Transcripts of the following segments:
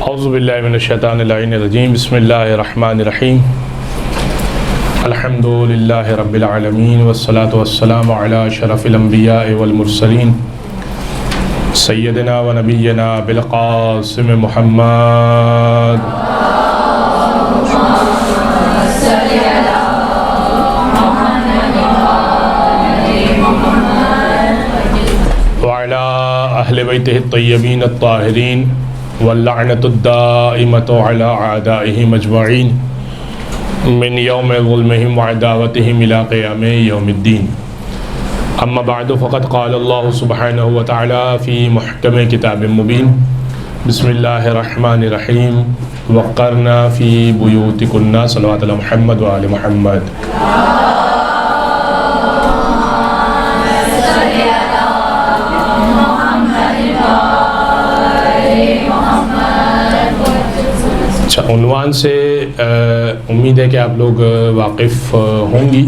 औज़ुबिल्लाहि मिनश्शैतानिर्रजीम बिस्मिल्लाहिर्रहमानिर्रहीम अल्हम्दुलिल्लाहि रब्बिल आलमीन वस्सलातु वस्सलामु अला अशरफिल अंबिया'i वल मुरसलीन सय्यदिना व नबिय्यिना बिल क़ासिम मुहम्मद व अला अहलि बैतिहि अत्तय्यबीन अत्ताहिरीन वल्लअनतुद्दाइमतु अला आदाइहिम अजमईन मिन यौमि ज़ुल्मिहिम व अदावतिहिम इला क़ियामि यौमिद्दीन। अम्मा बअदु फ़क़द क़ाल अल्लाहु सुब्हानहु व तआला फ़ी मुहकम किताबिम मुबीन बिस्मिल्लाहिर्रहमानिर्रहीम वक़्क़रना फ़ी बुयूतिकुन्ना सल्लल्लाहु अला मुहम्मद व आलि मुहम्मद। अच्छा, उन्वान से उम्मीद है कि आप लोग वाकिफ़ होंगी।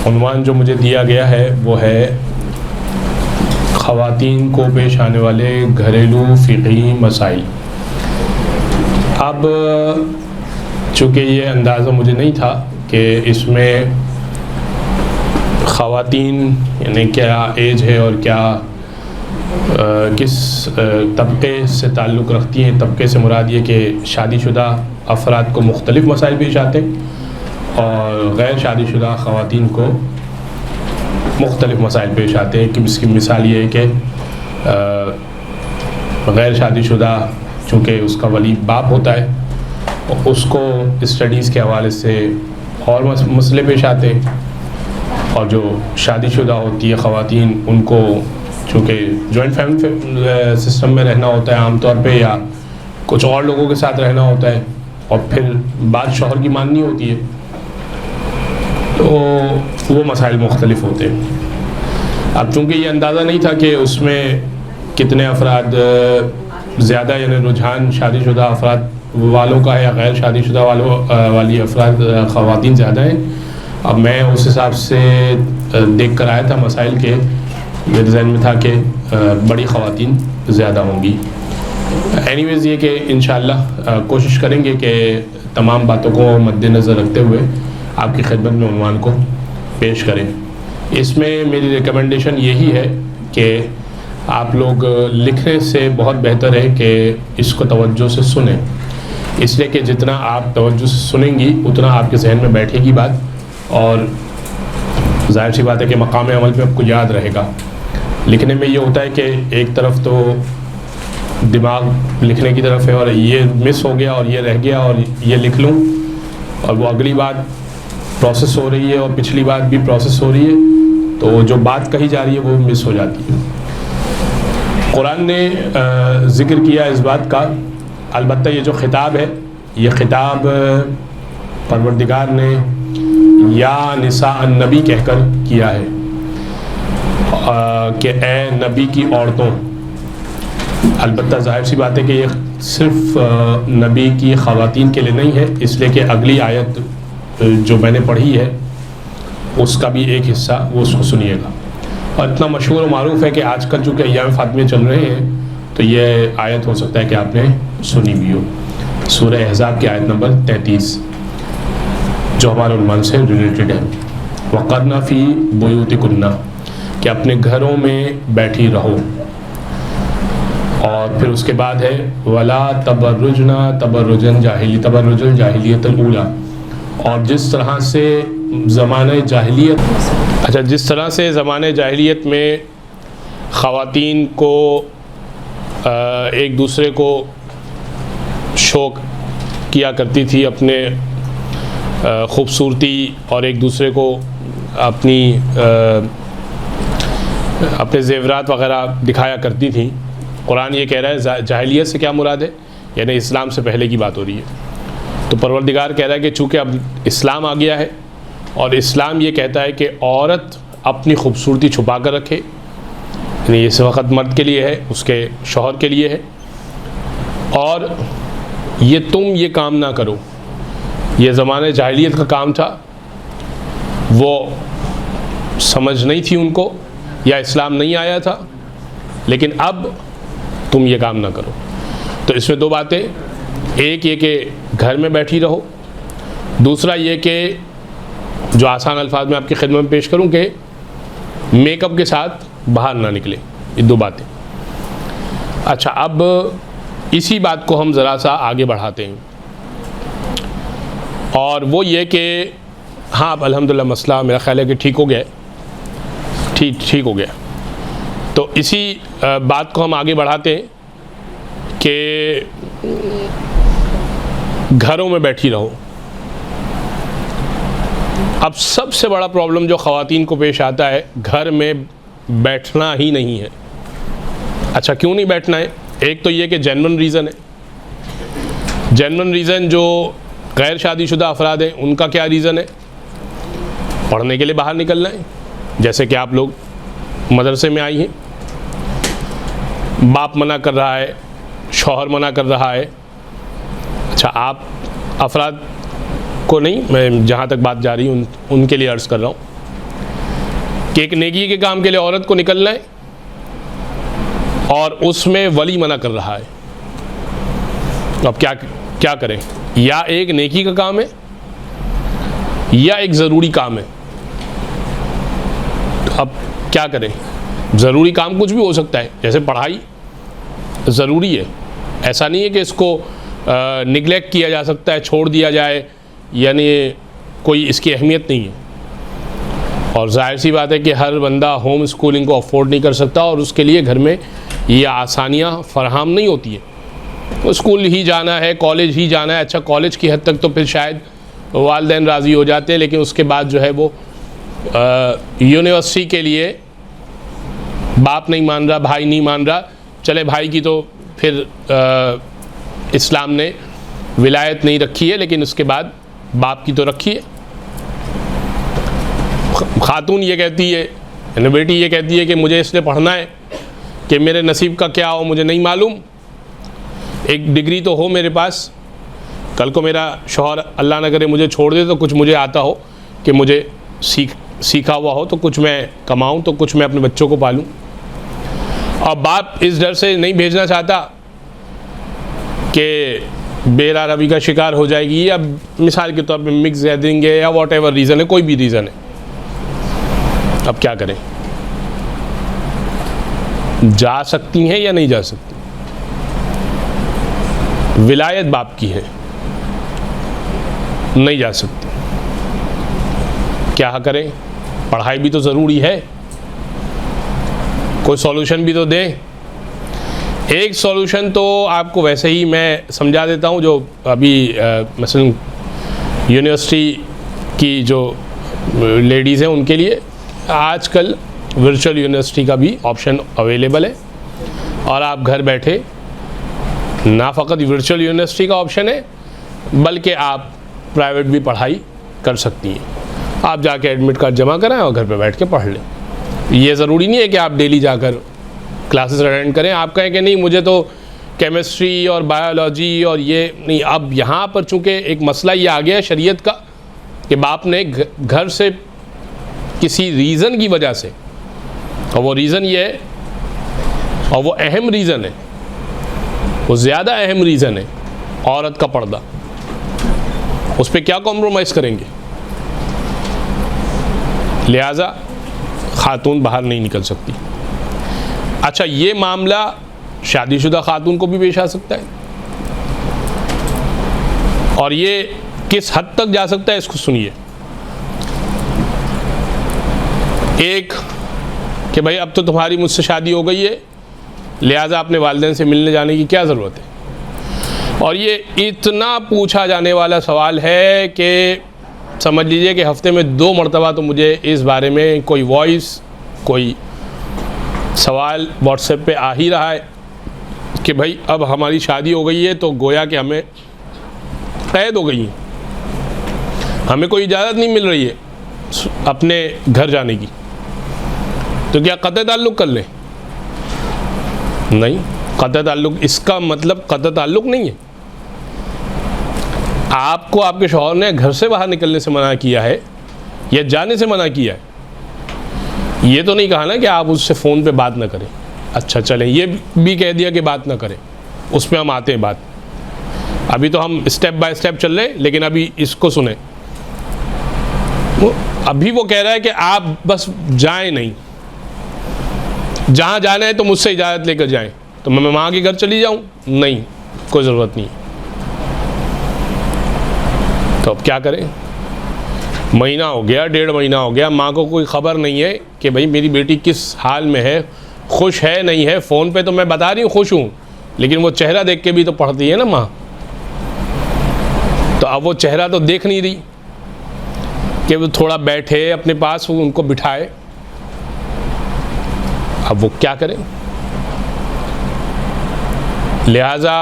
उन्वान जो मुझे दिया गया है वो है ख़वातीन को पेश आने वाले घरेलू फ़िक़ही मसाइल। अब चूँकि ये अंदाज़ा मुझे नहीं था कि इसमें ख़वातीन यानी क्या एज है और क्या किस तबके से ताल्लुक़ रखती हैं। तबके से मुराद ये कि शादीशुदा अफराद को मुख्तलिफ़ मसाइल पेश आते हैं और गैर शादीशुदा ख़वातीन को मुख्तलिफ़ मसाइल पेश आते हैं। कि इसकी मिसाल ये है कि गैर शादीशुदा चूँकि उसका वली बाप होता है उसको स्टडीज़ के हवाले से और मसले पेश आते हैं, और जो शादीशुदा होती है ख़वातीन उनको चूँकि जॉइंट फैमिली सिस्टम में रहना होता है आमतौर पे, या कुछ और लोगों के साथ रहना होता है और फिर बात शौहर की माननी होती है, तो वो मसाइल मुख्तलिफ होते हैं। अब चूँकि ये अंदाज़ा नहीं था कि उसमें कितने अफराद ज़्यादा यानी रुझान शादीशुदा अफराद वालों का है या गैर शादीशुदा वाली अफराद ख़वातीन ज़्यादा हैं। अब मैं उस हिसाब से देख कर आया था मसाइल के, मेरे जहन में था कि बड़ी ख़वातीन ज़्यादा होंगी। एनीवेज़ ये कि इंशाअल्लाह कोशिश करेंगे कि तमाम बातों को मद्देनज़र रखते हुए आपकी खिदमत में उन्वान को पेश करें। इसमें मेरी रिकमेंडेशन यही है कि आप लोग लिखने से बहुत बेहतर है कि इसको तवज्जो से सुनें, इसलिए कि जितना आप तवज्जो से सुनेंगी उतना आपके जहन में बैठेगी बात, और ज़ाहिर सी बात है कि मकाम अमल पे आपको याद रहेगा। लिखने में ये होता है कि एक तरफ तो दिमाग लिखने की तरफ है और ये मिस हो गया और ये रह गया और ये लिख लूँ, और वो अगली बात प्रोसेस हो रही है और पिछली बात भी प्रोसेस हो रही है, तो जो बात कही जा रही है वो मिस हो जाती है। कुरान ने ज़िक्र किया इस बात का, अलबत्ता ये जो ख़िताब है ये ख़िताब परवरदिगार ने या निसा नबी कहकर किया है कि ए नबी की औरतों। अलबत्ता ज़ाहिर सी बात है कि ये सिर्फ़ नबी की ख़वातीन के लिए नहीं है, इसलिए कि अगली आयत जो मैंने पढ़ी है उसका भी एक हिस्सा वो उसको सुनिएगा। और इतना मशहूर और मारूफ़ है कि आजकल चूँकि अय्याम फ़ातिमे चल रहे हैं तो ये आयत हो सकता है कि आपने सुनी भी हो। सूरह अहज़ाब की आयत नंबर 33 जो हमारे उन्वान से रिलेटेड है, वक़रना फ़ी बुयूतिकुन्ना, कि अपने घरों में बैठी रहो। और फिर उसके बाद है वला तबर्रुजना तबर्रुजन जाहिलियतुल ऊला, और जिस तरह से ज़माने जाहिलियत, अच्छा जिस तरह से ज़माने जाहिलियत में ख़वातीन को एक दूसरे को शौक़ किया करती थी अपने ख़ूबसूरती और एक दूसरे को अपने ज़ेवरात वग़ैरह दिखाया करती थी। कुरान ये कह रहा है जाहिलियत से क्या मुराद है, यानी इस्लाम से पहले की बात हो रही है। तो परवरदिगार कह रहा है कि चूँकि अब इस्लाम आ गया है और इस्लाम ये कहता है कि औरत अपनी खूबसूरती छुपा कर रखे, यानी इस वक्त मर्द के लिए है, उसके शौहर के लिए है, और ये तुम ये काम ना करो। ये ज़माने जाहिलियत का काम था, वो समझ नहीं थी उनको या इस्लाम नहीं आया था, लेकिन अब तुम ये काम ना करो। तो इसमें दो बातें, एक ये कि घर में बैठी रहो, दूसरा ये कि जो आसान अल्फाज में आपकी खिदमत में पेश करूं कि मेकअप के साथ बाहर ना निकले। ये दो बातें। अच्छा, अब इसी बात को हम ज़रा सा आगे बढ़ाते हैं, और वो ये कि हाँ, अब अल्हम्दुलिल्लाह मसला मेरा ख्याल है कि ठीक हो गया, ठीक हो गया। तो इसी बात को हम आगे बढ़ाते हैं कि घरों में बैठी रहो। अब सबसे बड़ा प्रॉब्लम जो ख़वातीन को पेश आता है, घर में बैठना ही नहीं है। अच्छा, क्यों नहीं बैठना है? एक तो ये कि जेन्युइन रीज़न है। जेन्युइन रीज़न जो गैर शादीशुदा अफराद हैं उनका क्या रीज़न है? पढ़ने के लिए बाहर निकलना है। जैसे कि आप लोग मदरसे में आई हैं, बाप मना कर रहा है, शौहर मना कर रहा है। अच्छा, आप अफराद को नहीं, मैं जहाँ तक बात जा रही हूँ उनके लिए अर्ज़ कर रहा हूँ कि एक नेकी के काम के लिए औरत को निकलना है और उसमें वली मना कर रहा है। अब क्या करें? या एक नेकी का काम है या एक ज़रूरी काम है। तो अब क्या करें? ज़रूरी काम कुछ भी हो सकता है, जैसे पढ़ाई ज़रूरी है, ऐसा नहीं है कि इसको निगलेक्ट किया जा सकता है, छोड़ दिया जाए, यानी कोई इसकी अहमियत नहीं है। और जाहिर सी बात है कि हर बंदा होम स्कूलिंग को अफोर्ड नहीं कर सकता और उसके लिए घर में ये आसानियाँ फराहम नहीं होती हैं। तो स्कूल ही जाना है, कॉलेज ही जाना है। अच्छा, कॉलेज की हद तक तो फिर शायद वालिदैन राज़ी हो जाते हैं, लेकिन उसके बाद जो है वो यूनिवर्सिटी के लिए बाप नहीं मान रहा, भाई नहीं मान रहा। चले, भाई की तो फिर इस्लाम ने विलायत नहीं रखी है, लेकिन उसके बाद बाप की तो रखी है। खातून ये कहती है, यानी बेटी ये कहती है कि मुझे इसलिए पढ़ना है कि मेरे नसीब का क्या हो मुझे नहीं मालूम, एक डिग्री तो हो मेरे पास, कल को मेरा शौहर अल्लाह न करे मुझे छोड़ दे तो कुछ मुझे आता हो, कि मुझे सीखा हुआ हो, तो कुछ मैं कमाऊं, तो कुछ मैं अपने बच्चों को पालूं। और बाप इस डर से नहीं भेजना चाहता कि बेरा रवि का शिकार हो जाएगी, या मिसाल के तौर पे मिक्स गैदरिंग है, या वॉट एवर रीज़न है, कोई भी रीज़न है। अब क्या करें? जा सकती हैं या नहीं जा सकती? विलायत बाप की है, नहीं जा सकती। क्या करें? पढ़ाई भी तो ज़रूरी है, कोई सॉल्यूशन भी तो दें। एक सॉल्यूशन तो आपको वैसे ही मैं समझा देता हूँ, जो अभी मसलन यूनिवर्सिटी की जो लेडीज़ हैं उनके लिए आजकल वर्चुअल यूनिवर्सिटी का भी ऑप्शन अवेलेबल है, और आप घर बैठे ना फ़कत वर्चुअल यूनिवर्सिटी का ऑप्शन है, बल्कि आप प्राइवेट भी पढ़ाई कर सकती हैं। आप जाके एडमिट कार्ड जमा कराएं और घर पे बैठ के पढ़ लें। ये ज़रूरी नहीं है कि आप डेली जाकर क्लासेस अटेंड करें। आप कहें कि नहीं मुझे तो केमिस्ट्री और बायोलॉजी और ये नहीं। अब यहाँ पर चूँकि एक मसला ये आ गया है शरीयत का कि बाप ने घर से किसी रीज़न की वजह से, और वो रीज़न ये है, और वो अहम रीज़न है, वो ज़्यादा अहम रीज़न है, औरत का पर्दा। उस पर क्या कॉम्प्रोमाइज़ करेंगे? लिहाजा खातून बाहर नहीं निकल सकती। अच्छा, ये मामला शादीशुदा खातून को भी पेश आ सकता है, और ये किस हद तक जा सकता है इसको सुनिए। एक कि भाई अब तो तुम्हारी मुझसे शादी हो गई है, लिहाजा अपने वालिदैन से मिलने जाने की क्या ज़रूरत है। और ये इतना पूछा जाने वाला सवाल है कि समझ लीजिए कि हफ्ते में 2 मरतबा तो मुझे इस बारे में कोई वॉइस, कोई सवाल व्हाट्सएप पे आ ही रहा है कि भाई अब हमारी शादी हो गई है तो गोया कि हमें कैद हो गई है, हमें कोई इजाज़त नहीं मिल रही है अपने घर जाने की, तो क्या क़त्अ ताल्लुक़ कर लें? नहीं, क़त्अ ताल्लुक़ इसका मतलब क़त्अ ताल्लुक़ नहीं है। आपको आपके शौहर ने घर से बाहर निकलने से मना किया है या जाने से मना किया है। ये तो नहीं कहा ना कि आप उससे फ़ोन पे बात ना करें। अच्छा चलें, ये भी कह दिया कि बात ना करें, उस पर हम आते हैं बात। अभी तो हम स्टेप बाय स्टेप चल रहे हैं, लेकिन अभी इसको सुने। अभी वो कह रहा है कि आप बस जाएं नहीं, जहाँ जाना है तो मुझसे इजाज़त लेकर जाएं। तो मैं माँ के घर चली जाऊँ? नहीं, कोई ज़रूरत नहीं। तो अब क्या करें? महीना हो गया, 1.5 महीना हो गया, माँ को कोई ख़बर नहीं है कि भाई मेरी बेटी किस हाल में है, खुश है नहीं है। फ़ोन पे तो मैं बता रही हूँ खुश हूँ, लेकिन वो चेहरा देख के भी तो पढ़ती है ना माँ। तो अब वो चेहरा तो देख नहीं रही कि वो थोड़ा बैठे अपने पास, वो उनको बिठाए। अब वो क्या करें? लिहाजा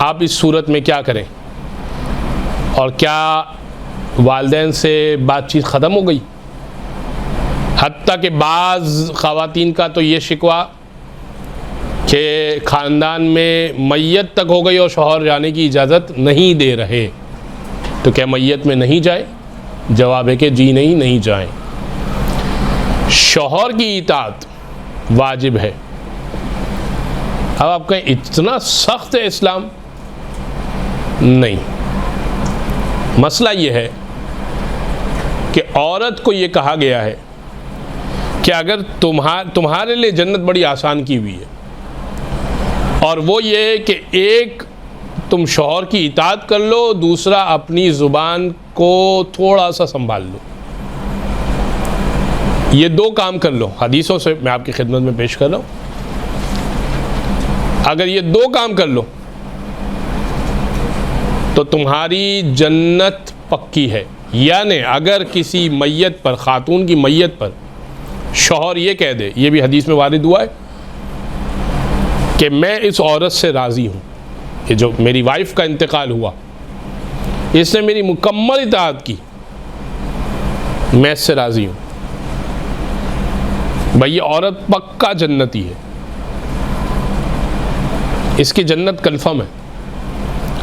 आप इस सूरत में क्या करें? और क्या वालिदैन से बातचीत ख़त्म हो गई? हत्ता कि बाज़ ख़वातीन का तो ये शिकवा कि ख़ानदान में मैयत तक हो गई और शौहर जाने की इजाज़त नहीं दे रहे। तो क्या मैयत में नहीं जाए? जवाब है कि जी नहीं जाएं। शौहर की इताअत वाजिब है। अब आप कहें इतना सख्त है इस्लाम? नहीं, मसला ये है कि औरत को ये कहा गया है कि अगर तुम्हारे लिए जन्नत बड़ी आसान की हुई है, और वो ये कि एक तुम शौहर की इताअत कर लो, दूसरा अपनी ज़ुबान को थोड़ा सा संभाल लो। ये 2 काम कर लो। हदीसों से मैं आपकी खिदमत में पेश कर रहा हूँ। अगर ये 2 काम कर लो तो तुम्हारी जन्नत पक्की है। यानी अगर किसी मैयत पर, खातून की मैयत पर शौहर ये कह दे, ये भी हदीस में वारिद हुआ है कि मैं इस औरत से राज़ी हूँ, ये जो मेरी वाइफ का इंतकाल हुआ, इसने मेरी मुकम्मल इताअत की, मैं इससे राज़ी हूँ, भाई ये औरत पक्का जन्नती है, इसकी जन्नत कन्फर्म है।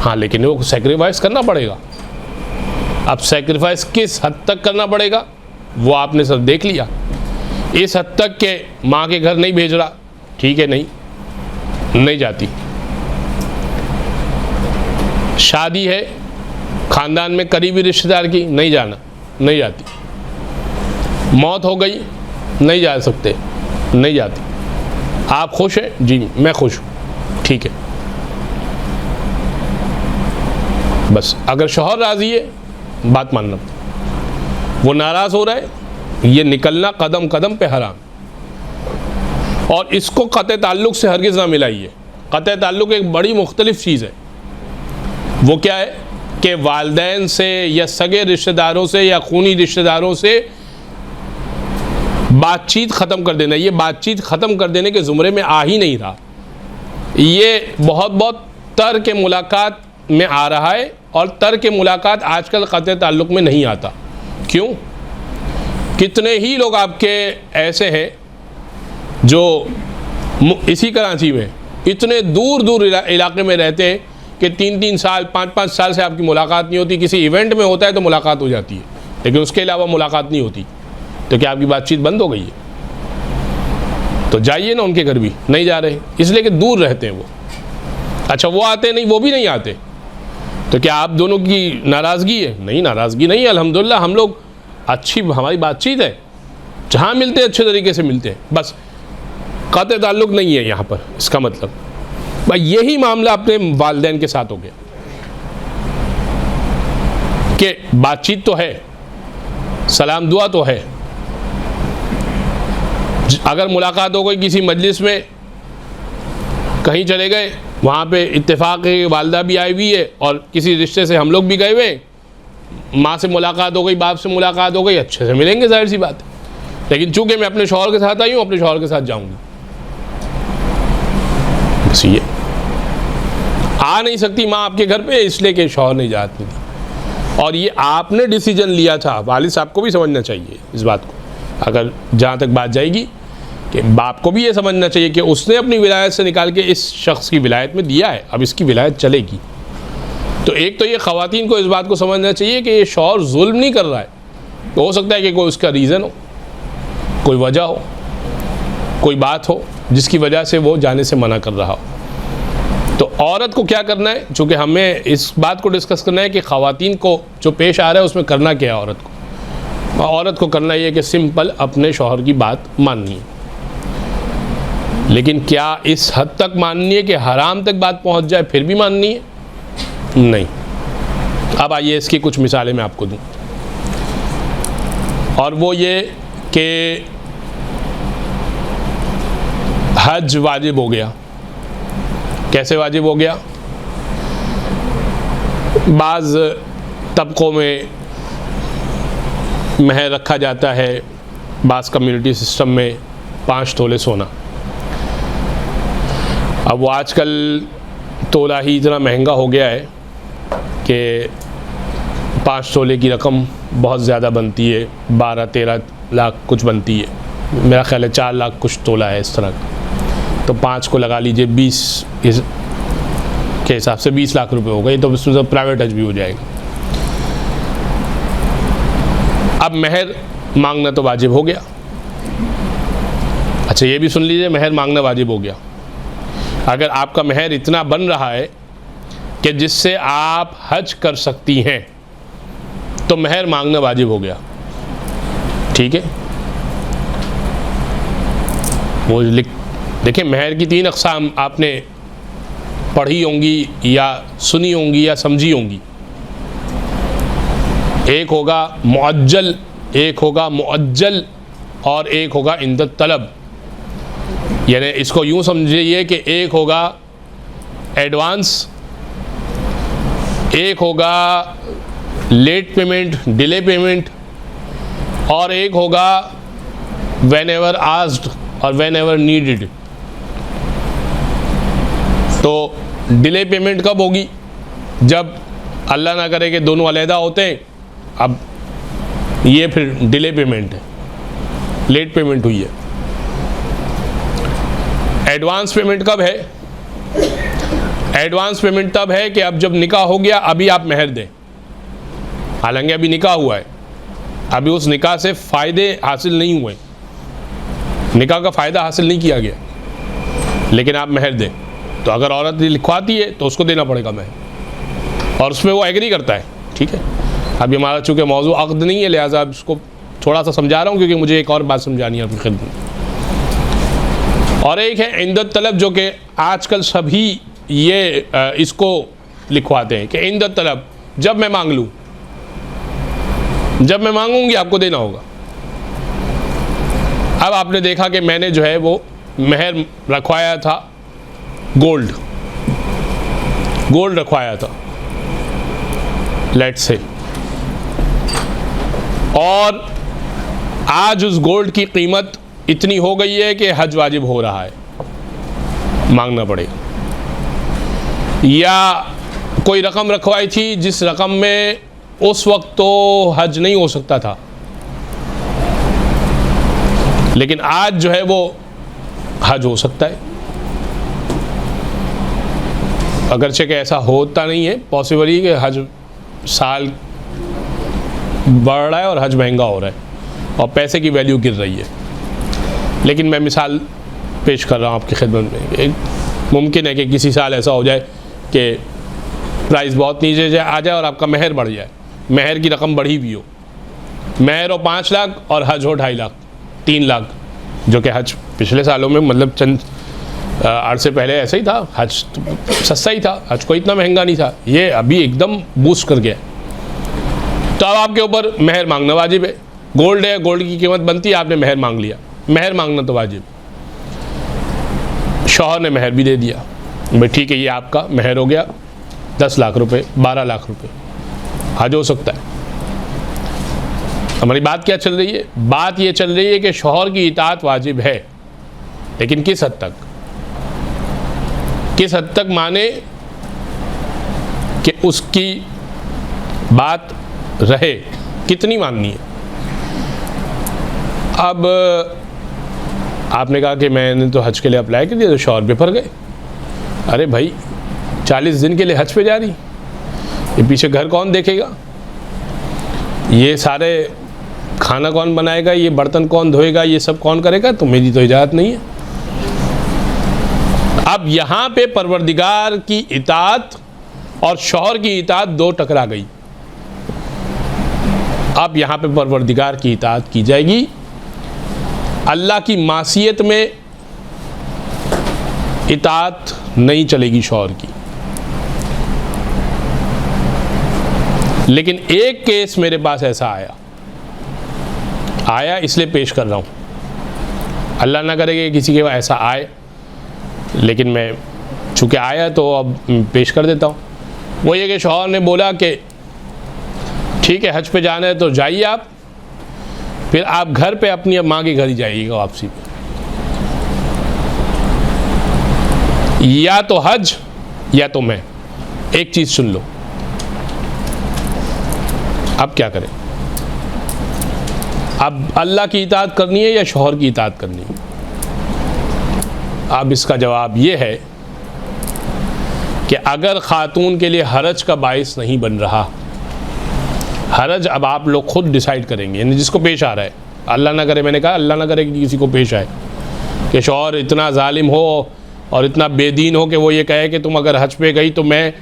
हाँ, लेकिन वो सेक्रीफाइस करना पड़ेगा। अब सेक्रीफाइस किस हद तक करना पड़ेगा वो आपने सब देख लिया। इस हद तक के माँ के घर नहीं भेज रहा, ठीक है, नहीं जाती। शादी है ख़ानदान में करीबी रिश्तेदार की, नहीं जाना, नहीं जाती। मौत हो गई, नहीं जा सकते, नहीं जाती। आप खुश हैं? जी मैं खुश हूँ, ठीक है। बस अगर शौहर राज़ी है, बात मानना। वो नाराज़ हो रहा है, ये निकलना कदम कदम पे हराम। और इसको क़त्ए ताल्लुक़ से हरगिज़ ना मिलाइए। क़त्ए ताल्लुक़ एक बड़ी मुख्तलिफ़ चीज़ है। वो क्या है कि वालिदैन से या सगे रिश्तेदारों से या खूनी रिश्तेदारों से बातचीत ख़त्म कर देना। ये बातचीत ख़त्म कर देने के ज़ुमरे में आ ही नहीं रहा। ये बहुत तर्क मुलाकात में आ रहा है, और तर्क मुलाकात आजकल क़त्ए ताल्लुक़ में नहीं आता। क्यों? कितने ही लोग आपके ऐसे हैं जो इसी कराची में इतने दूर इलाके में रहते हैं कि 3-3 साल 5-5 साल से आपकी मुलाकात नहीं होती। किसी इवेंट में होता है तो मुलाकात हो जाती है, लेकिन उसके अलावा मुलाकात नहीं होती। तो क्या आपकी बातचीत बंद हो गई है? तो जाइए ना उनके घर भी। नहीं जा रहे, इसलिए कि दूर रहते हैं वो। अच्छा, वो आते नहीं, वो भी नहीं आते, तो क्या आप दोनों की नाराज़गी है? नहीं, नाराज़गी नहीं है। अल्हम्दुलिल्लाह हम लोग अच्छी, हमारी बातचीत है, जहाँ मिलते हैं अच्छे तरीके से मिलते हैं। बस क़त्ए ताल्लुक़ नहीं है यहाँ पर। इसका मतलब भाई यही मामला अपने वालिदैन के साथ हो गया कि बातचीत तो है, सलाम दुआ तो है। अगर मुलाकात हो गई किसी मजलिस में, कहीं चले गए, वहाँ पे इत्तेफाक है वालदा भी आई हुई है और किसी रिश्ते से हम लोग भी गए हुए, माँ से मुलाकात हो गई, बाप से मुलाकात हो गई, अच्छे से मिलेंगे, जाहिर सी बात है। लेकिन चूँकि मैं अपने शौहर के साथ आई हूँ, अपने शौहर के साथ जाऊँगी। बस ये आ नहीं सकती माँ आपके घर पे, इसलिए कि शौहर नहीं जाती थी। और ये आपने डिसीजन लिया था। वालिद साहब को भी समझना चाहिए इस बात को, अगर जहाँ तक बात जाएगी, कि बाप को भी ये समझना चाहिए कि उसने अपनी विलायत से निकाल के इस शख्स की विलायत में दिया है, अब इसकी विलायत चलेगी। तो एक तो ये ख़वातीन को इस बात को समझना चाहिए कि ये शौहर जुल्म नहीं कर रहा है। तो हो सकता है कि कोई उसका रीज़न हो, कोई वजह हो, कोई बात हो जिसकी वजह से वो जाने से मना कर रहा हो। तो औरत को क्या करना है, चूँकि हमें इस बात को डिस्कस करना है कि ख़वातीन को जो पेश आ रहा है उसमें करना क्या है। औरत को करना ये कि सिंपल अपने शौहर की बात माननी है, लेकिन क्या इस हद तक माननी है कि हराम तक बात पहुंच जाए फिर भी माननी है? नहीं। अब आइए इसकी कुछ मिसालें मैं आपको दूं, और वो ये कि हज वाजिब हो गया। कैसे वाजिब हो गया? बाज़ तबकों में महर रखा जाता है, बाज़ कम्युनिटी सिस्टम में 5 तोले सोना। अब वो आजकल तोला ही इतना महंगा हो गया है कि 5 तोले की रकम बहुत ज़्यादा बनती है, 12-13 लाख कुछ बनती है। मेरा ख्याल है 4 लाख कुछ तोला है इस तरह का। तो 5 को लगा लीजिए 20 के हिसाब से 20 लाख रुपए हो गए। तो इसमें तो प्राइवेट हज भी हो जाएगा। अब महर मांगना तो वाजिब हो गया। अच्छा, ये भी सुन लीजिए, महर मांगना वाजिब हो गया। अगर आपका महर इतना बन रहा है कि जिससे आप हज कर सकती हैं तो महर मांगना वाजिब हो गया। ठीक है, वो देखिए, महर की 3 अक़साम आपने पढ़ी होंगी या सुनी होंगी या समझी होंगी। एक होगा मुअज्जल, एक होगा मुअज्जल और एक होगा इंदत तलब। यानी इसको यूँ समझिए कि एक होगा एडवांस, एक होगा लेट पेमेंट, डिले पेमेंट, और एक होगा व्हेन एवर आस्क्ड और व्हेन एवर नीडेड। तो डिले पेमेंट कब होगी? जब अल्लाह ना करे कि दोनों अलहदा होते हैं। अब ये फिर डिले पेमेंट है, लेट पेमेंट हुई है। एडवांस पेमेंट कब है? एडवांस पेमेंट तब है कि अब जब निकाह हो गया अभी आप महर दें। हालांकि अभी निकाह हुआ है, अभी उस निकाह से फ़ायदे हासिल नहीं हुए, निकाह का फ़ायदा हासिल नहीं किया गया, लेकिन आप महर दें। तो अगर औरत लिखवाती है तो उसको देना पड़ेगा महर, और उसमें वो एग्री करता है। ठीक है, अभी हमारा चूँकि मौजू अक़्द नहीं है, लिहाजा अब इसको थोड़ा सा समझा रहा हूँ क्योंकि मुझे एक और बात समझानी है अपनी खिदमत। और एक है इंदत तलब, जो कि आजकल सभी ये इसको लिखवाते हैं कि इंदत तलब, जब मैं मांग लूँ, जब मैं मांगूंगी आपको देना होगा। अब आपने देखा कि मैंने जो है वो महर रखवाया था, गोल्ड रखवाया था लेट से, और आज उस गोल्ड की कीमत इतनी हो गई है कि हज वाजिब हो रहा है, मांगना पड़ेगा। या कोई रकम रखवाई थी जिस रकम में उस वक्त तो हज नहीं हो सकता था, लेकिन आज जो है वो हज हो सकता है। अगरचे कि ऐसा होता नहीं है, पॉसिबल ही कि हज साल बढ़ रहा है और हज महंगा हो रहा है और पैसे की वैल्यू गिर रही है। लेकिन मैं मिसाल पेश कर रहा हूँ आपकी खिदमत में। एक मुमकिन है कि किसी साल ऐसा हो जाए कि प्राइस बहुत नीचे आ जाए और आपका महर बढ़ जाए, महर की रकम बढ़ी भी हो, महर हो 5 लाख और हज हो 2.5 लाख 3 लाख, जो कि हज पिछले सालों में मतलब चंद अरसे पहले ऐसा ही था, हज सस्ता ही था, हज कोई इतना महंगा नहीं था, ये अभी एकदम बूस्ट कर गया। तो अब आपके ऊपर महर मांगना वाजिब है। गोल्ड है, गोल्ड की कीमत बनती है, आपने महर मांग लिया, महर मांगना तो वाजिब। शौहर ने महर भी दे दिया, भाई ठीक है ये आपका महर हो गया 10 लाख रुपए, 12 लाख रुपए, हज हो सकता है। हमारी बात क्या चल रही है? बात ये चल रही है कि शौहर की इताअत वाजिब है, लेकिन किस हद तक? किस हद तक माने कि उसकी बात रहे, कितनी माननी है। अब आपने कहा कि मैंने तो हज के लिए अप्लाई कर दिया, तो शौहर बेफर गए। अरे भाई 40 दिन के लिए हज पे जा रही, ये पीछे घर कौन देखेगा, ये सारे खाना कौन बनाएगा, ये बर्तन कौन धोएगा, ये सब कौन करेगा? तो मेरी तो इजाज़त नहीं है। अब यहाँ पे परवरदिगार की इताअत और शौहर की इताअत दो टकरा गई। अब यहाँ पे परवरदिगार की इताअत की जाएगी, अल्लाह की मासियत में इताअत नहीं चलेगी शौहर की। लेकिन एक केस मेरे पास ऐसा आया इसलिए पेश कर रहा हूँ, अल्लाह ना करे कि किसी के ऐसा आए, लेकिन मैं चूँकि आया तो अब पेश कर देता हूँ। वो ये कि शौहर ने बोला कि ठीक है हज पे जाना है तो जाइए आप, फिर आप घर पे अपनी माँ के घर ही जाइएगा वापसी पे, या तो हज या तो मैं, एक चीज़ सुन लो। अब क्या करें? अब अल्लाह की इताअत करनी है या शौहर की इताअत करनी है? अब इसका जवाब ये है कि अगर ख़ातून के लिए हरज का बाइस नहीं बन रहा, हरज अब आप लोग खुद डिसाइड करेंगे, यानी जिसको पेश आ रहा है, अल्लाह ना करे, मैंने कहा अल्लाह ना करे कि किसी को पेश आए कि शौहर इतना जालिम हो और इतना बेदीन हो कि वो ये कहे कि तुम अगर हज पे गई तो मैं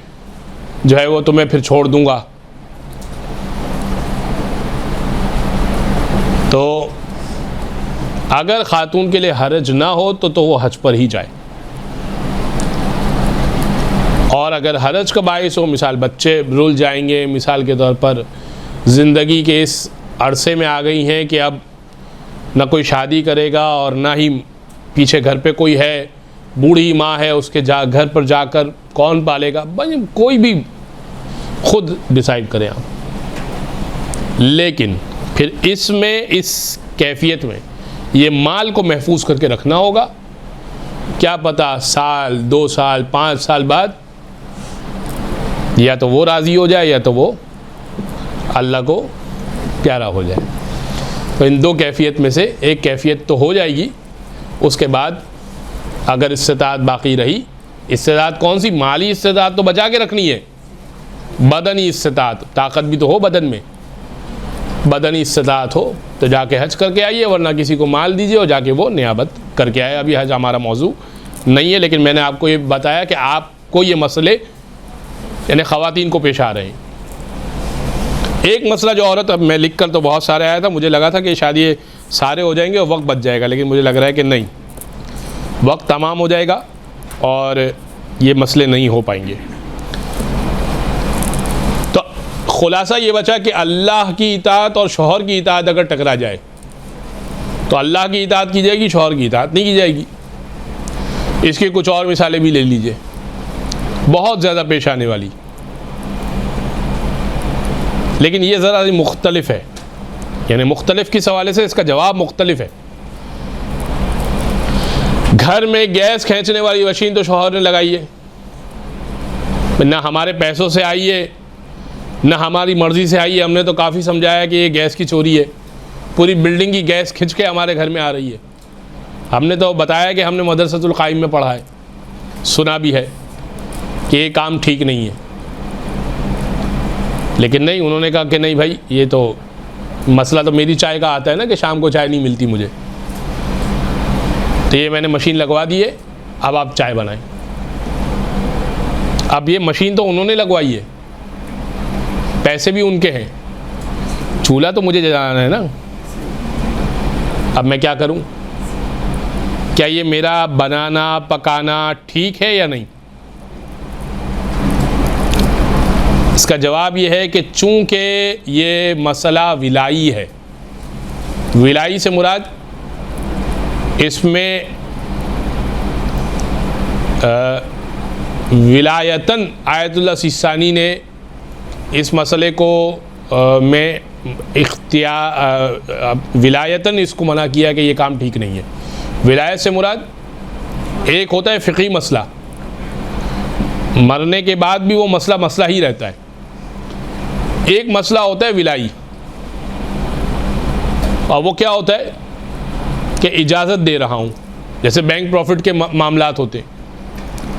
जो है वो तुम्हें फिर छोड़ दूंगा। तो अगर ख़ातून के लिए हरज ना हो तो वो हज पर ही जाए, और अगर हरज का बाइस हो, मिसाल बच्चे रुल जाएंगे, मिसाल के तौर पर ज़िंदगी के इस अरसे में आ गई हैं कि अब ना कोई शादी करेगा और ना ही पीछे घर पे कोई है, बूढ़ी माँ है, उसके घर पर जाकर कौन पालेगा, भाई कोई भी खुद डिसाइड करें आप। लेकिन फिर इसमें इस कैफियत में ये माल को महफूज करके रखना होगा, क्या पता साल 2 साल 5 साल बाद या तो वो राज़ी हो जाए या तो वो अल्लाह को प्यारा हो जाए। तो इन दो कैफियत में से एक कैफियत तो हो जाएगी, उसके बाद अगर इस्तिताअत बाकी रही, इस्तिताअत कौन सी, माली इस्तिताअत तो बचा के रखनी है, बदनी इस्तिताअत, ताकत भी तो हो बदन में, बदनी इस्तिताअत हो तो जाके हज करके आइए, वरना किसी को माल दीजिए और जाके वो नियाबत करके आए। अभी हज हमारा मौजू नहीं है, लेकिन मैंने आपको ये बताया कि आपको ये मसले यानी ख़वातीन को पेश आ रहे हैं। एक मसला जो औरत, अब मैं लिख कर तो बहुत सारे आया था, मुझे लगा था कि शायद ये सारे हो जाएंगे और वक्त बच जाएगा, लेकिन मुझे लग रहा है कि नहीं, वक्त तमाम हो जाएगा और ये मसले नहीं हो पाएंगे। तो ख़ुलासा ये बचा कि अल्लाह की इताअत और शौहर की इताअत अगर टकरा जाए तो अल्लाह की इताअत की जाएगी, शौहर की इताअत नहीं की जाएगी। इसकी कुछ और मिसालें भी ले लीजिए, बहुत ज़्यादा पेश आने वाली, लेकिन ये ज़रा मुख्तलिफ है, यानी मुख्तलिफ किस हवाले से, इसका जवाब मुख्तलिफ है। घर में गैस खींचने वाली मशीन तो शौहर ने लगाई है, ना हमारे पैसों से आई है ना हमारी मर्ज़ी से आई है। हमने तो काफ़ी समझाया कि ये गैस की चोरी है, पूरी बिल्डिंग की गैस खिंच के हमारे घर में आ रही है। हमने तो बताया कि हमने मदरसतुल क़ाइम में पढ़ा है, सुना भी है कि ये काम ठीक नहीं है, लेकिन नहीं, उन्होंने कहा कि नहीं भाई, ये तो मसला तो मेरी चाय का आता है ना कि शाम को चाय नहीं मिलती मुझे, तो ये मैंने मशीन लगवा दी है, अब आप चाय बनाएं। अब ये मशीन तो उन्होंने लगवाई है, पैसे भी उनके हैं, चूल्हा तो मुझे जलाना है ना। अब मैं क्या करूं? क्या ये मेरा बनाना पकाना ठीक है या नहीं? इसका जवाब ये है कि चूंकि ये मसला विलाई है, विलाई से मुराद इसमें विलायतन आयतुल्लाह सिस्तानी ने इस मसले को में विलायतन इसको मना किया कि ये काम ठीक नहीं है। विलायत से मुराद एक होता है फ़िक़ही मसला, मरने के बाद भी वो मसला मसला ही रहता है। एक मसला होता है विलाई, और वो क्या होता है कि इजाज़त दे रहा हूँ, जैसे बैंक प्रॉफिट के मामलात होते हैं।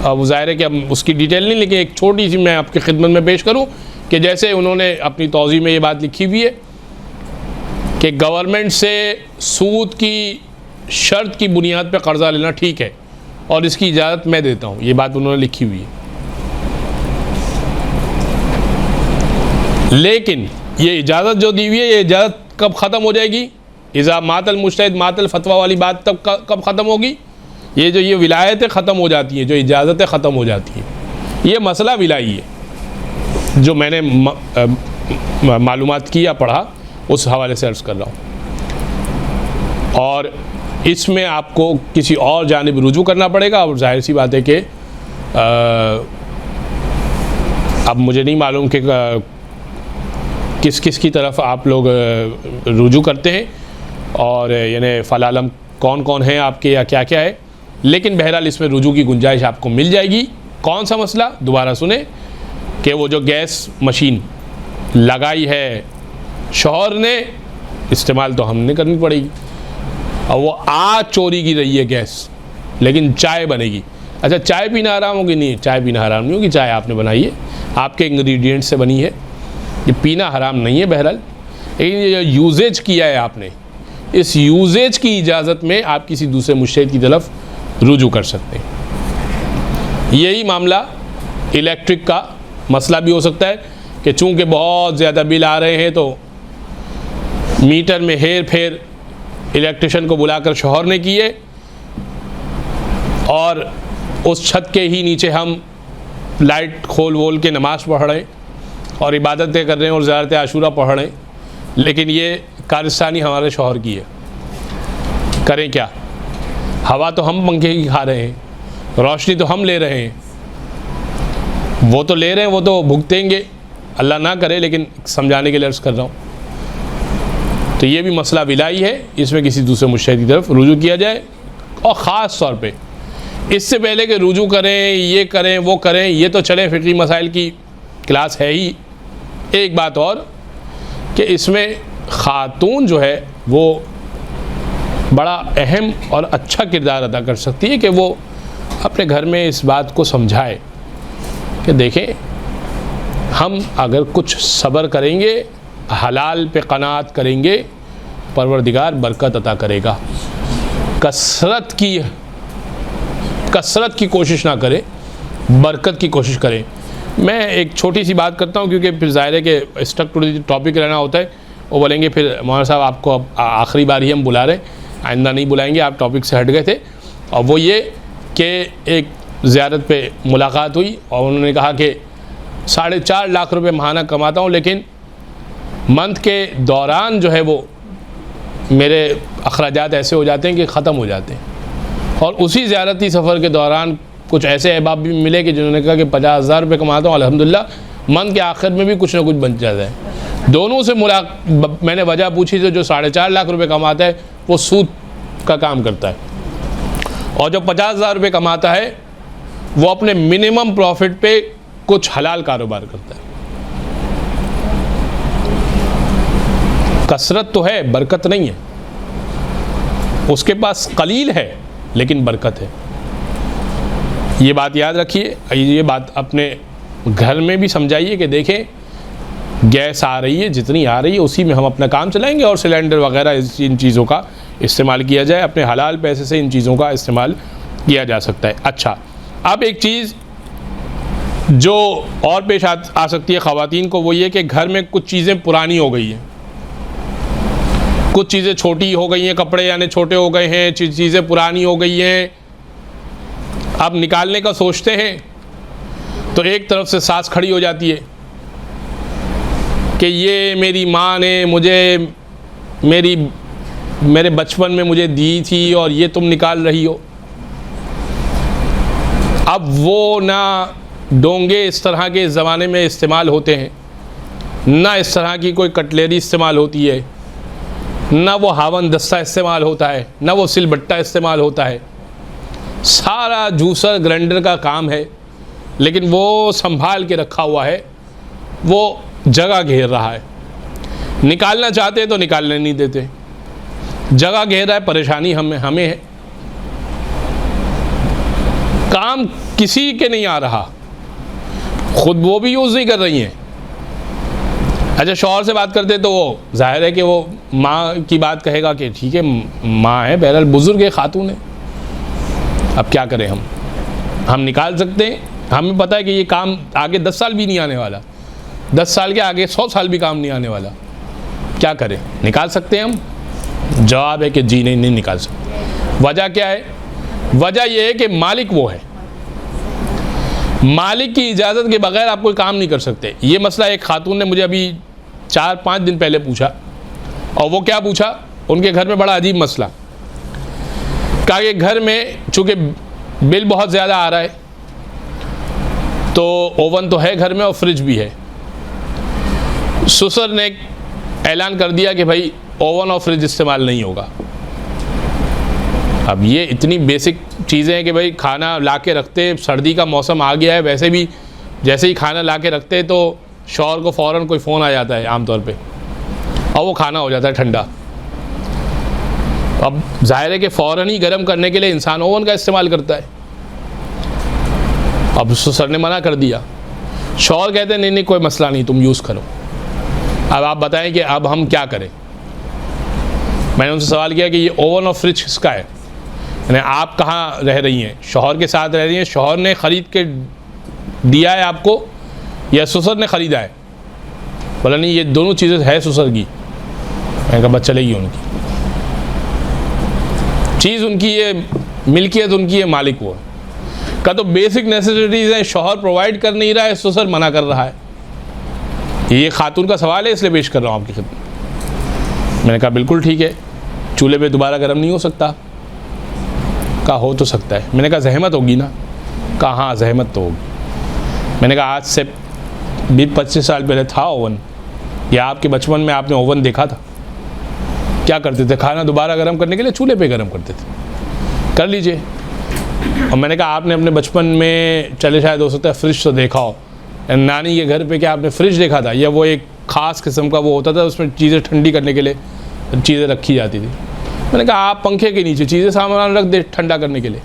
अब ज़ाहिर है कि अब उसकी डिटेल नहीं, लेकिन एक छोटी सी मैं आपकी खिदमत में पेश करूँ कि जैसे उन्होंने अपनी तौज़ी में ये बात लिखी हुई है कि गवर्नमेंट से सूद की शर्त की बुनियाद पर कर्ज़ा लेना ठीक है, और इसकी इजाज़त मैं देता हूँ। ये बात उन्होंने लिखी हुई है। लेकिन ये इजाज़त जो दी हुई है, ये इजाज़त कब ख़त्म हो जाएगी? इज़ा मातल मुज्तहिद मातल फतवा वाली बात तब कब ख़त्म होगी? ये जो ये विलायतें ख़त्म हो जाती हैं, जो इजाज़तें ख़त्म हो जाती हैं, ये मसला विलाई है जो मैंने मालूमात की या पढ़ा, उस हवाले से अर्ज़ कर रहा हूँ। और इसमें आपको किसी और जानिब रुजू करना पड़ेगा। और जाहिर सी बात है कि अब मुझे नहीं मालूम कि किस किस की तरफ आप लोग रुजू करते हैं और यानी फ़लालम कौन कौन है आपके या क्या क्या है, लेकिन बहरहाल इसमें रुजू की गुंजाइश आपको मिल जाएगी। कौन सा मसला? दोबारा सुने कि वो जो गैस मशीन लगाई है शौहर ने, इस्तेमाल तो हमने करनी पड़ेगी, और वो आज चोरी की रही है गैस, लेकिन चाय बनेगी। अच्छा, चाय पीना हराम होगी? नहीं, चाय पीना हराम नहीं होगी। चाय आपने बनाई है, आपके इंग्रेडिएंट से बनी है, ये पीना हराम नहीं है बहरहाल। लेकिन ये जो यूजेज किया है आपने, इस यूजेज की इजाज़त में आप किसी दूसरे मुश्तहिद की तरफ रुजू कर सकते हैं। यही मामला इलेक्ट्रिक का मसला भी हो सकता है कि चूँकि बहुत ज़्यादा बिल आ रहे हैं तो मीटर में हेर फेर इलेक्ट्रिशियन को बुलाकर शौहर ने किए, और उस छत के ही नीचे हम लाइट खोल वोल के नमाज़ पढ़ रहे हैं और इबादतें कर रहे हैं और ज़ियारत आशूरा पढ़ रहे हैं, लेकिन ये कारस्तानी हमारे शौहर की है। करें क्या? हवा तो हम पंखे की खा रहे हैं, रोशनी तो हम ले रहे हैं, वो तो ले रहे हैं, वो तो भुगतेंगे, अल्लाह ना करे, लेकिन समझाने के लिए अर्ज़ कर रहा हूँ। तो ये भी मसला विलाई है, इसमें किसी दूसरे मुश्तहिद की तरफ रुजू किया जाए। और ख़ास तौर पे इससे पहले कि रुजू करें, ये करें, वो करें, ये तो चले फ़िक़ही मसाइल की क्लास है ही। एक बात और कि इसमें ख़ातून जो है वो बड़ा अहम और अच्छा किरदार अदा कर सकती है कि वो अपने घर में इस बात को समझाए कि देखें, हम अगर कुछ सब्र करेंगे, हलाल पे क़नाअत करेंगे, परवरदिगार बरकत अता करेगा। कसरत की कोशिश ना करें, बरकत की कोशिश करें। मैं एक छोटी सी बात करता हूँ, क्योंकि फिर ज़ाहिर है कि स्टक टू द टॉपिक रहना होता है। वो बोलेंगे फिर मौलाना साहब आपको अब आखिरी बार ही हम बुला रहे, आइंदा नहीं बुलाएंगे, आप टॉपिक से हट गए थे। और वो ये कि एक ज़ियारत पे मुलाकात हुई और उन्होंने कहा कि 4.5 लाख रुपए माहाना कमाता हूँ, लेकिन मंथ के दौरान जो है वो मेरे अखराजात ऐसे हो जाते हैं कि ख़त्म हो जाते हैं। और उसी ज़ियारती सफ़र के दौरान कुछ ऐसे अहबाब भी मिले कि जिन्होंने कहा कि 50,000 रुपये कमाता हूँ, अल्हम्दुलिल्लाह मंथ के आखिर में भी कुछ ना कुछ बच जाता है। दोनों से मैंने वजह पूछी तो जो 4.5 लाख रुपये कमाता है वो सूद का काम करता है, और जो 50,000 रुपये कमाता है वो अपने मिनिमम प्रॉफिट पे कुछ हलाल कारोबार करता है। कसरत तो है, बरकत नहीं है। उसके पास कलील है लेकिन बरकत है। ये बात याद रखिए, ये बात अपने घर में भी समझाइए कि देखें, गैस आ रही है, जितनी आ रही है उसी में हम अपना काम चलाएंगे, और सिलेंडर वगैरह इन चीज़ों का इस्तेमाल किया जाए। अपने हलाल पैसे से इन चीज़ों का इस्तेमाल किया जा सकता है। अच्छा, अब एक चीज़ जो और पेश आ सकती है ख़वातीन को, वो ये कि घर में कुछ चीज़ें पुरानी हो गई हैं, कुछ चीज़ें छोटी हो गई हैं, कपड़े यानी छोटे हो गए हैं, चीज़ें पुरानी हो गई हैं। अब निकालने का सोचते हैं तो एक तरफ से सास खड़ी हो जाती है कि ये मेरी माँ ने मुझे मेरे बचपन में मुझे दी थी और ये तुम निकाल रही हो। अब वो ना डोंगे इस तरह के इस ज़माने में इस्तेमाल होते हैं, ना इस तरह की कोई कटलेरी इस्तेमाल होती है, ना वो हावन दस्ता इस्तेमाल होता है, ना वो सिलबट्टा इस्तेमाल होता है। सारा जूसर ग्राइंडर का काम है, लेकिन वो संभाल के रखा हुआ है, वो जगह घेर रहा है। निकालना चाहते हैं तो निकालने नहीं देते, जगह घेर रहा है, परेशानी हमें है। काम किसी के नहीं आ रहा, खुद वो भी यूज़ नहीं कर रही हैं। अच्छा, शौहर से बात करते तो वो जाहिर है कि वो माँ की बात कहेगा कि ठीक है माँ है, बहरहाल बुज़ुर्ग है, खातून है, अब क्या करें हम निकाल सकते हैं, हमें पता है कि ये काम आगे 10 साल भी नहीं आने वाला, 10 साल के आगे 100 साल भी काम नहीं आने वाला, क्या करें? निकाल सकते हैं हम? जवाब है कि जी नहीं निकाल सकते। वजह क्या है? वजह यह है कि मालिक वो है, मालिक की इजाज़त के बगैर आप कोई काम नहीं कर सकते। ये मसला एक खातून ने मुझे अभी 4-5 दिन पहले पूछा, और वो क्या पूछा, उनके घर में बड़ा अजीब मसला, कहा कि घर में चूँकि बिल बहुत ज़्यादा आ रहा है, तो ओवन तो है घर में और फ्रिज भी है, ससुर ने ऐलान कर दिया कि भाई ओवन और फ्रिज इस्तेमाल नहीं होगा। अब ये इतनी बेसिक चीज़ें हैं कि भाई खाना ला के रखते, सर्दी का मौसम आ गया है, वैसे भी जैसे ही खाना ला के रखते तो शौहर को फ़ौरन कोई फ़ोन आ जाता है आमतौर पे, और वो खाना हो जाता है ठंडा। अब ज़ाहिर है कि फ़ौरन ही गर्म करने के लिए इंसान ओवन का इस्तेमाल करता है। अब सर ने मना कर दिया, शौहर कहते हैं नहीं कोई मसला नहीं, तुम यूज़ करो। अब आप बताएं कि अब हम क्या करें? मैंने उनसे सवाल किया कि ये ओवन और फ्रिज किसका है, यानी आप कहाँ रह रही हैं? शौहर के साथ रह रही हैं, शौहर ने ख़रीद के दिया है आपको या ससुर ने ख़रीदा है? बोला नहीं ये दोनों चीज़ें है ससुर की। मैंने कहा बस चलेगी, उनकी चीज़ उनकी, ये मिल्कियत उनकी है, मालिक वो है। का तो बेसिक नेसेसिटीज़ हैं, शौहर प्रोवाइड कर नहीं रहा है, ससुर मना कर रहा है। ये खातून का सवाल है, इसलिए पेश कर रहा हूँ आपकी खिदमत। मैंने कहा बिल्कुल ठीक है, चूल्हे पे दोबारा गर्म नहीं हो सकता? कहा हो तो सकता है। मैंने कहा जहमत होगी ना? कहा हाँ जहमत तो होगी। मैंने कहा आज से 20-25 साल पहले था ओवन, या आपके बचपन में आपने ओवन देखा था? क्या करते थे? खाना दोबारा गर्म करने के लिए चूल्हे पे गर्म करते थे। कर लीजिए। और मैंने कहा आपने अपने बचपन में, चले शायद हो सकता है फ्रिज तो देखा हो, नानी के घर पे क्या आपने फ्रिज देखा था? या वो एक ख़ास किस्म का वो होता था, उसमें चीज़ें ठंडी करने के लिए चीज़ें रखी जाती थी। मैंने कहा आप पंखे के नीचे चीज़ें सामान रख दे ठंडा करने के लिए,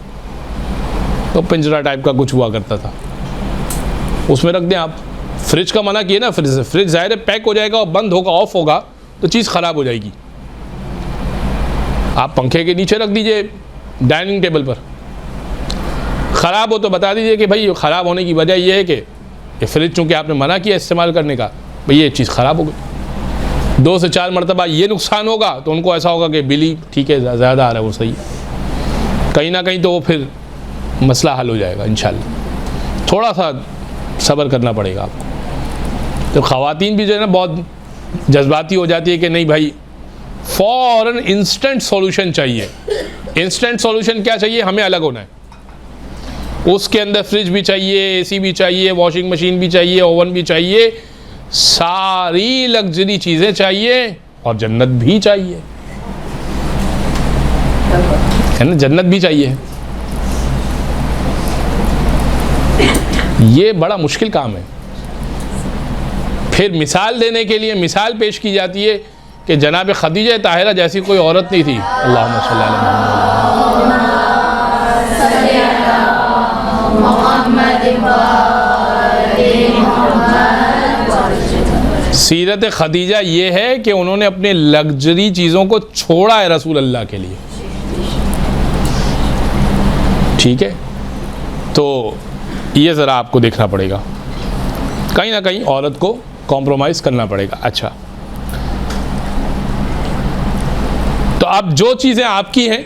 तो पिंजरा टाइप का कुछ हुआ करता था, उसमें रख दें आप। फ्रिज का मना किए ना, फ्रिज ज़ाहिर है पैक हो जाएगा और बंद होगा, ऑफ होगा तो चीज़ ख़राब हो जाएगी। आप पंखे के नीचे रख दीजिए, डाइनिंग टेबल पर। ख़राब हो तो बता दीजिए कि भाई ख़राब होने की वजह यह है कि ये फ्रिज चूँकि आपने मना किया इस्तेमाल करने का, भाई ये चीज़ ख़राब हो गई, 2 से 4 मरतबा ये नुकसान होगा, तो उनको ऐसा होगा कि बिल ही ठीक है ज़्यादा आ रहा है, वो सही है। कहीं ना कहीं तो वो फिर मसला हल हो जाएगा इंशाल्लाह। थोड़ा सा सब्र करना पड़ेगा आपको। तो ख़वातीन भी जो है ना बहुत जज्बाती हो जाती है कि नहीं भाई फ़ौरन इंस्टेंट सॉल्यूशन चाहिए। इंस्टेंट सॉल्यूशन क्या चाहिए? हमें अलग होना है, उसके अंदर फ्रिज भी चाहिए, एसी भी चाहिए, वॉशिंग मशीन भी चाहिए, ओवन भी चाहिए, सारी लग्जरी चीज़ें चाहिए, और जन्नत भी चाहिए, है ना? जन्नत भी चाहिए। ये बड़ा मुश्किल काम है। फिर मिसाल देने के लिए मिसाल पेश की जाती है कि जनाब खदीजा ताहिरा जैसी कोई औरत नहीं थी। अल्लाहुम्मा सल्ली अला मुहम्मद। सीरत खदीजा ये है कि उन्होंने अपने लग्जरी चीज़ों को छोड़ा है रसूल अल्लाह के लिए। ठीक है, तो ये ज़रा आपको देखना पड़ेगा, कहीं ना कहीं औरत को कॉम्प्रोमाइज़ करना पड़ेगा। अच्छा, तो अब जो चीज़ें आपकी हैं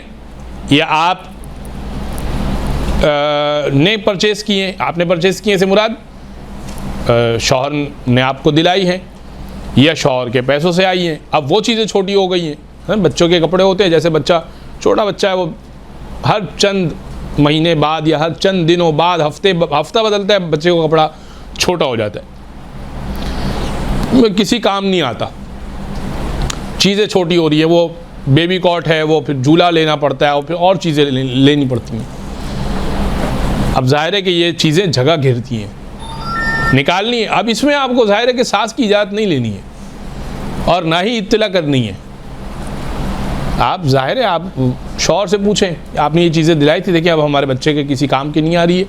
या आप ने परचेज़ की हैं, आपने परचेज़ किए से मुराद शौहर ने आपको दिलाई हैं या शौहर के पैसों से आई हैं। अब वो चीज़ें छोटी हो गई हैं। बच्चों के कपड़े होते हैं, जैसे बच्चा छोटा बच्चा है, वो हर चंद महीने बाद या हर चंद दिनों बाद हफ्ता बदलता है, बच्चे को कपड़ा छोटा हो जाता है, किसी काम नहीं आता, चीज़ें छोटी हो रही है। वो बेबी कॉट है, वो फिर झूला लेना पड़ता है और फिर और चीज़ें लेनी पड़ती हैं। अब जाहिर है कि ये चीज़ें जगह घेरती हैं, निकालनी है। अब इसमें आपको जाहिर है कि सास की इजाज़त नहीं लेनी है और ना ही इत्तला करनी है। आप जाहिर है आप शौहर से पूछें, आपने ये चीज़ें दिलाई थी, देखिए अब हमारे बच्चे के किसी काम की नहीं आ रही है,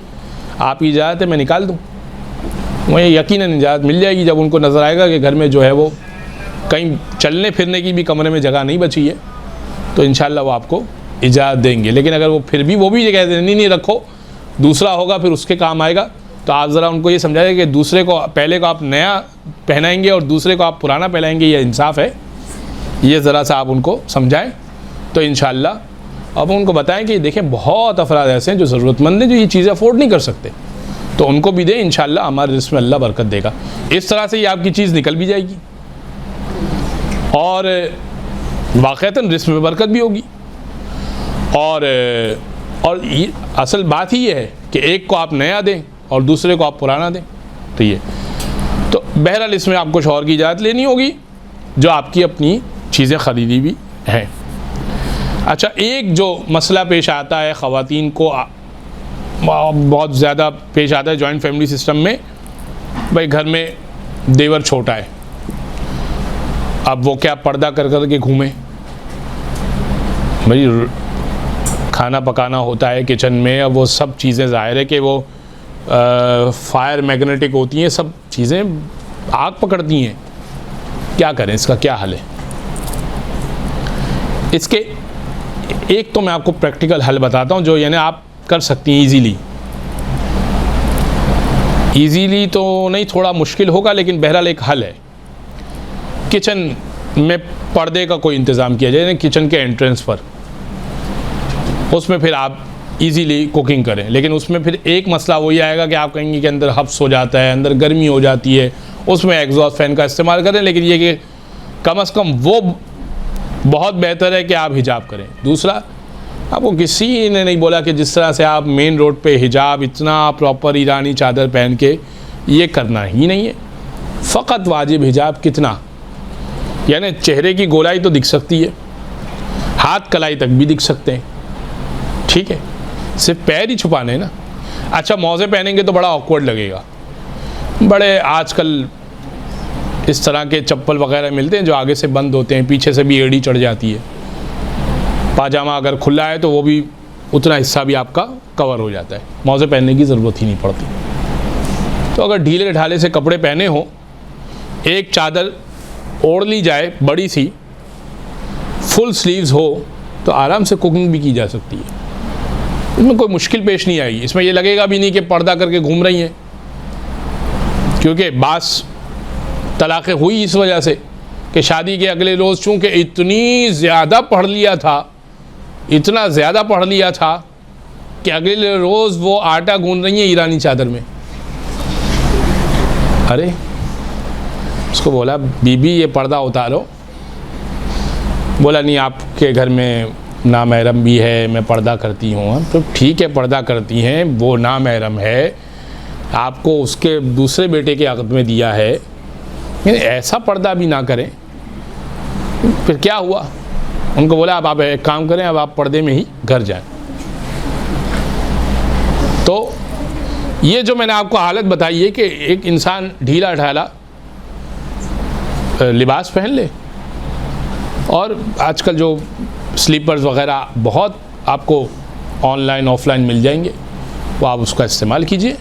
आपकी इजाज़त है मैं निकाल दूँ। वहीं यकीनन इजाज़त मिल जाएगी जब उनको नज़र आएगा कि घर में जो है वो कहीं चलने फिरने की भी कमरे में जगह नहीं बची है, तो इंशाअल्लाह वो आपको इजाज़त देंगे। लेकिन अगर वो फिर भी ये कहते हैं नहीं रखो, दूसरा होगा फिर उसके काम आएगा, तो आप ज़रा उनको ये समझाइए कि दूसरे को पहले को आप नया पहनाएंगे और दूसरे को आप पुराना पहनाएंगे, ये इंसाफ है। ये ज़रा सा आप उनको समझाएं तो इंशाअल्लाह। अब उनको बताएं कि देखें बहुत अफराद ऐसे हैं जो ज़रूरतमंद हैं, जो ये चीज़ें अफोर्ड नहीं कर सकते, तो उनको भी दें, इंशाअल्लाह हमारे रिज़्क़ में अल्लाह बरकत देगा। इस तरह से ये आपकी चीज़ निकल भी जाएगी और वाक़तन रिज़्क़ में बरकत भी होगी। और ये असल बात ही ये है कि एक को आप नया दें और दूसरे को आप पुराना दें। तो ये तो बहरहाल इसमें आपको शौहर की इजाज़त लेनी होगी जो आपकी अपनी चीज़ें ख़रीदी भी हैं। अच्छा, एक जो मसला पेश आता है ख़वातीन को बहुत ज़्यादा पेश आता है जॉइंट फैमिली सिस्टम में, भाई घर में देवर छोटा है, अब वो क्या पर्दा कर के घूमे। भाई खाना पकाना होता है किचन में, अब वो सब चीज़ें ज़ाहिर है कि वो फायर मैग्नेटिक होती हैं, सब चीज़ें आग पकड़ती हैं। क्या करें, इसका क्या हल है? इसके एक तो मैं आपको प्रैक्टिकल हल बताता हूँ जो यानी आप कर सकती हैं ईज़ीली तो नहीं, थोड़ा मुश्किल होगा, लेकिन बहरहाल एक हल है। किचन में पर्दे का कोई इंतज़ाम किया जाए किचन के एंट्रेंस पर, उसमें फिर आप इजीली कुकिंग करें। लेकिन उसमें फिर एक मसला वही आएगा कि आप कहेंगे कि अंदर हब्स हो जाता है, अंदर गर्मी हो जाती है, उसमें एग्जॉस्ट फैन का इस्तेमाल करें। लेकिन ये कि कम से कम वो बहुत बेहतर है कि आप हिजाब करें। दूसरा, आपको किसी ने नहीं बोला कि जिस तरह से आप मेन रोड पे हिजाब इतना प्रॉपर ईरानी चादर पहन के ये करना ही नहीं है। फ़कत वाजिब हिजाब कितना, यानी चेहरे की गोलाई तो दिख सकती है, हाथ कलाई तक भी दिख सकते हैं, ठीक है, सिर्फ पैर ही छुपाने हैं ना। अच्छा, मौजे पहनेंगे तो बड़ा ऑकवर्ड लगेगा। बड़े आजकल इस तरह के चप्पल वगैरह मिलते हैं जो आगे से बंद होते हैं, पीछे से भी एड़ी चढ़ जाती है। पाजामा अगर खुला है तो वो भी उतना हिस्सा भी आपका कवर हो जाता है, मौजे पहनने की ज़रूरत ही नहीं पड़ती। तो अगर ढीले ढाले से कपड़े पहने हो, एक चादर ओढ़ ली जाए बड़ी सी, फुल स्लीव्स हो, तो आराम से कुकिंग भी की जा सकती है। इसमें कोई मुश्किल पेश नहीं आएगी। इसमें ये लगेगा भी नहीं कि पर्दा करके घूम रही हैं, क्योंकि बास तलाक़ें हुई इस वजह से कि शादी के अगले रोज़ चूँकि इतना ज़्यादा पढ़ लिया था कि अगले रोज़ वो आटा गूंद रही हैं ईरानी चादर में। अरे उसको बोला, बीबी ये पर्दा उतारो। बोला नहीं, आपके घर में नामहरम भी है, मैं पर्दा करती हूँ। तो ठीक है, पर्दा करती हैं, वो नामहरम है, आपको उसके दूसरे बेटे के हक़ में दिया है, ऐसा पर्दा भी ना करें। फिर क्या हुआ? उनको बोला अब आप एक काम करें, अब आप पर्दे में ही घर जाएं। तो ये जो मैंने आपको हालत बताई है कि एक इंसान ढीला ढाला लिबास पहन ले, और आजकल जो स्लीपर्स वगैरह बहुत आपको ऑनलाइन ऑफलाइन मिल जाएंगे, वो आप उसका इस्तेमाल कीजिए।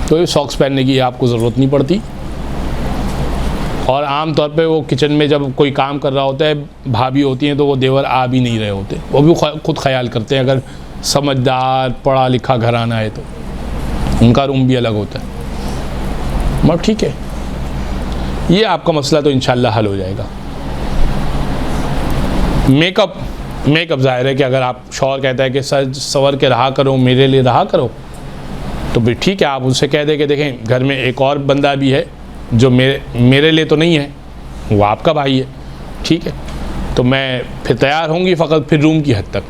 तो ये सॉक्स पहनने की आपको ज़रूरत नहीं पड़ती। और आम तौर पे वो किचन में जब कोई काम कर रहा होता है, भाभी होती हैं, तो वो देवर आ भी नहीं रहे होते, वो भी खुद ख्याल करते हैं। अगर समझदार पढ़ा लिखा घराना है तो उनका रूम भी अलग होता है। मगर ठीक है, ये आपका मसला तो इंशाल्लाह हल हो जाएगा। मेकअप ज़ाहिर है कि अगर आप शौहर कहता है कि सज सवर के रहा करो, मेरे लिए रहा करो, तो भी ठीक है, आप उनसे कह दें कि देखें घर में एक और बंदा भी है जो मेरे लिए तो नहीं है, वो आपका भाई है, ठीक है, तो मैं फिर तैयार होंगी फ़कत फिर रूम की हद तक,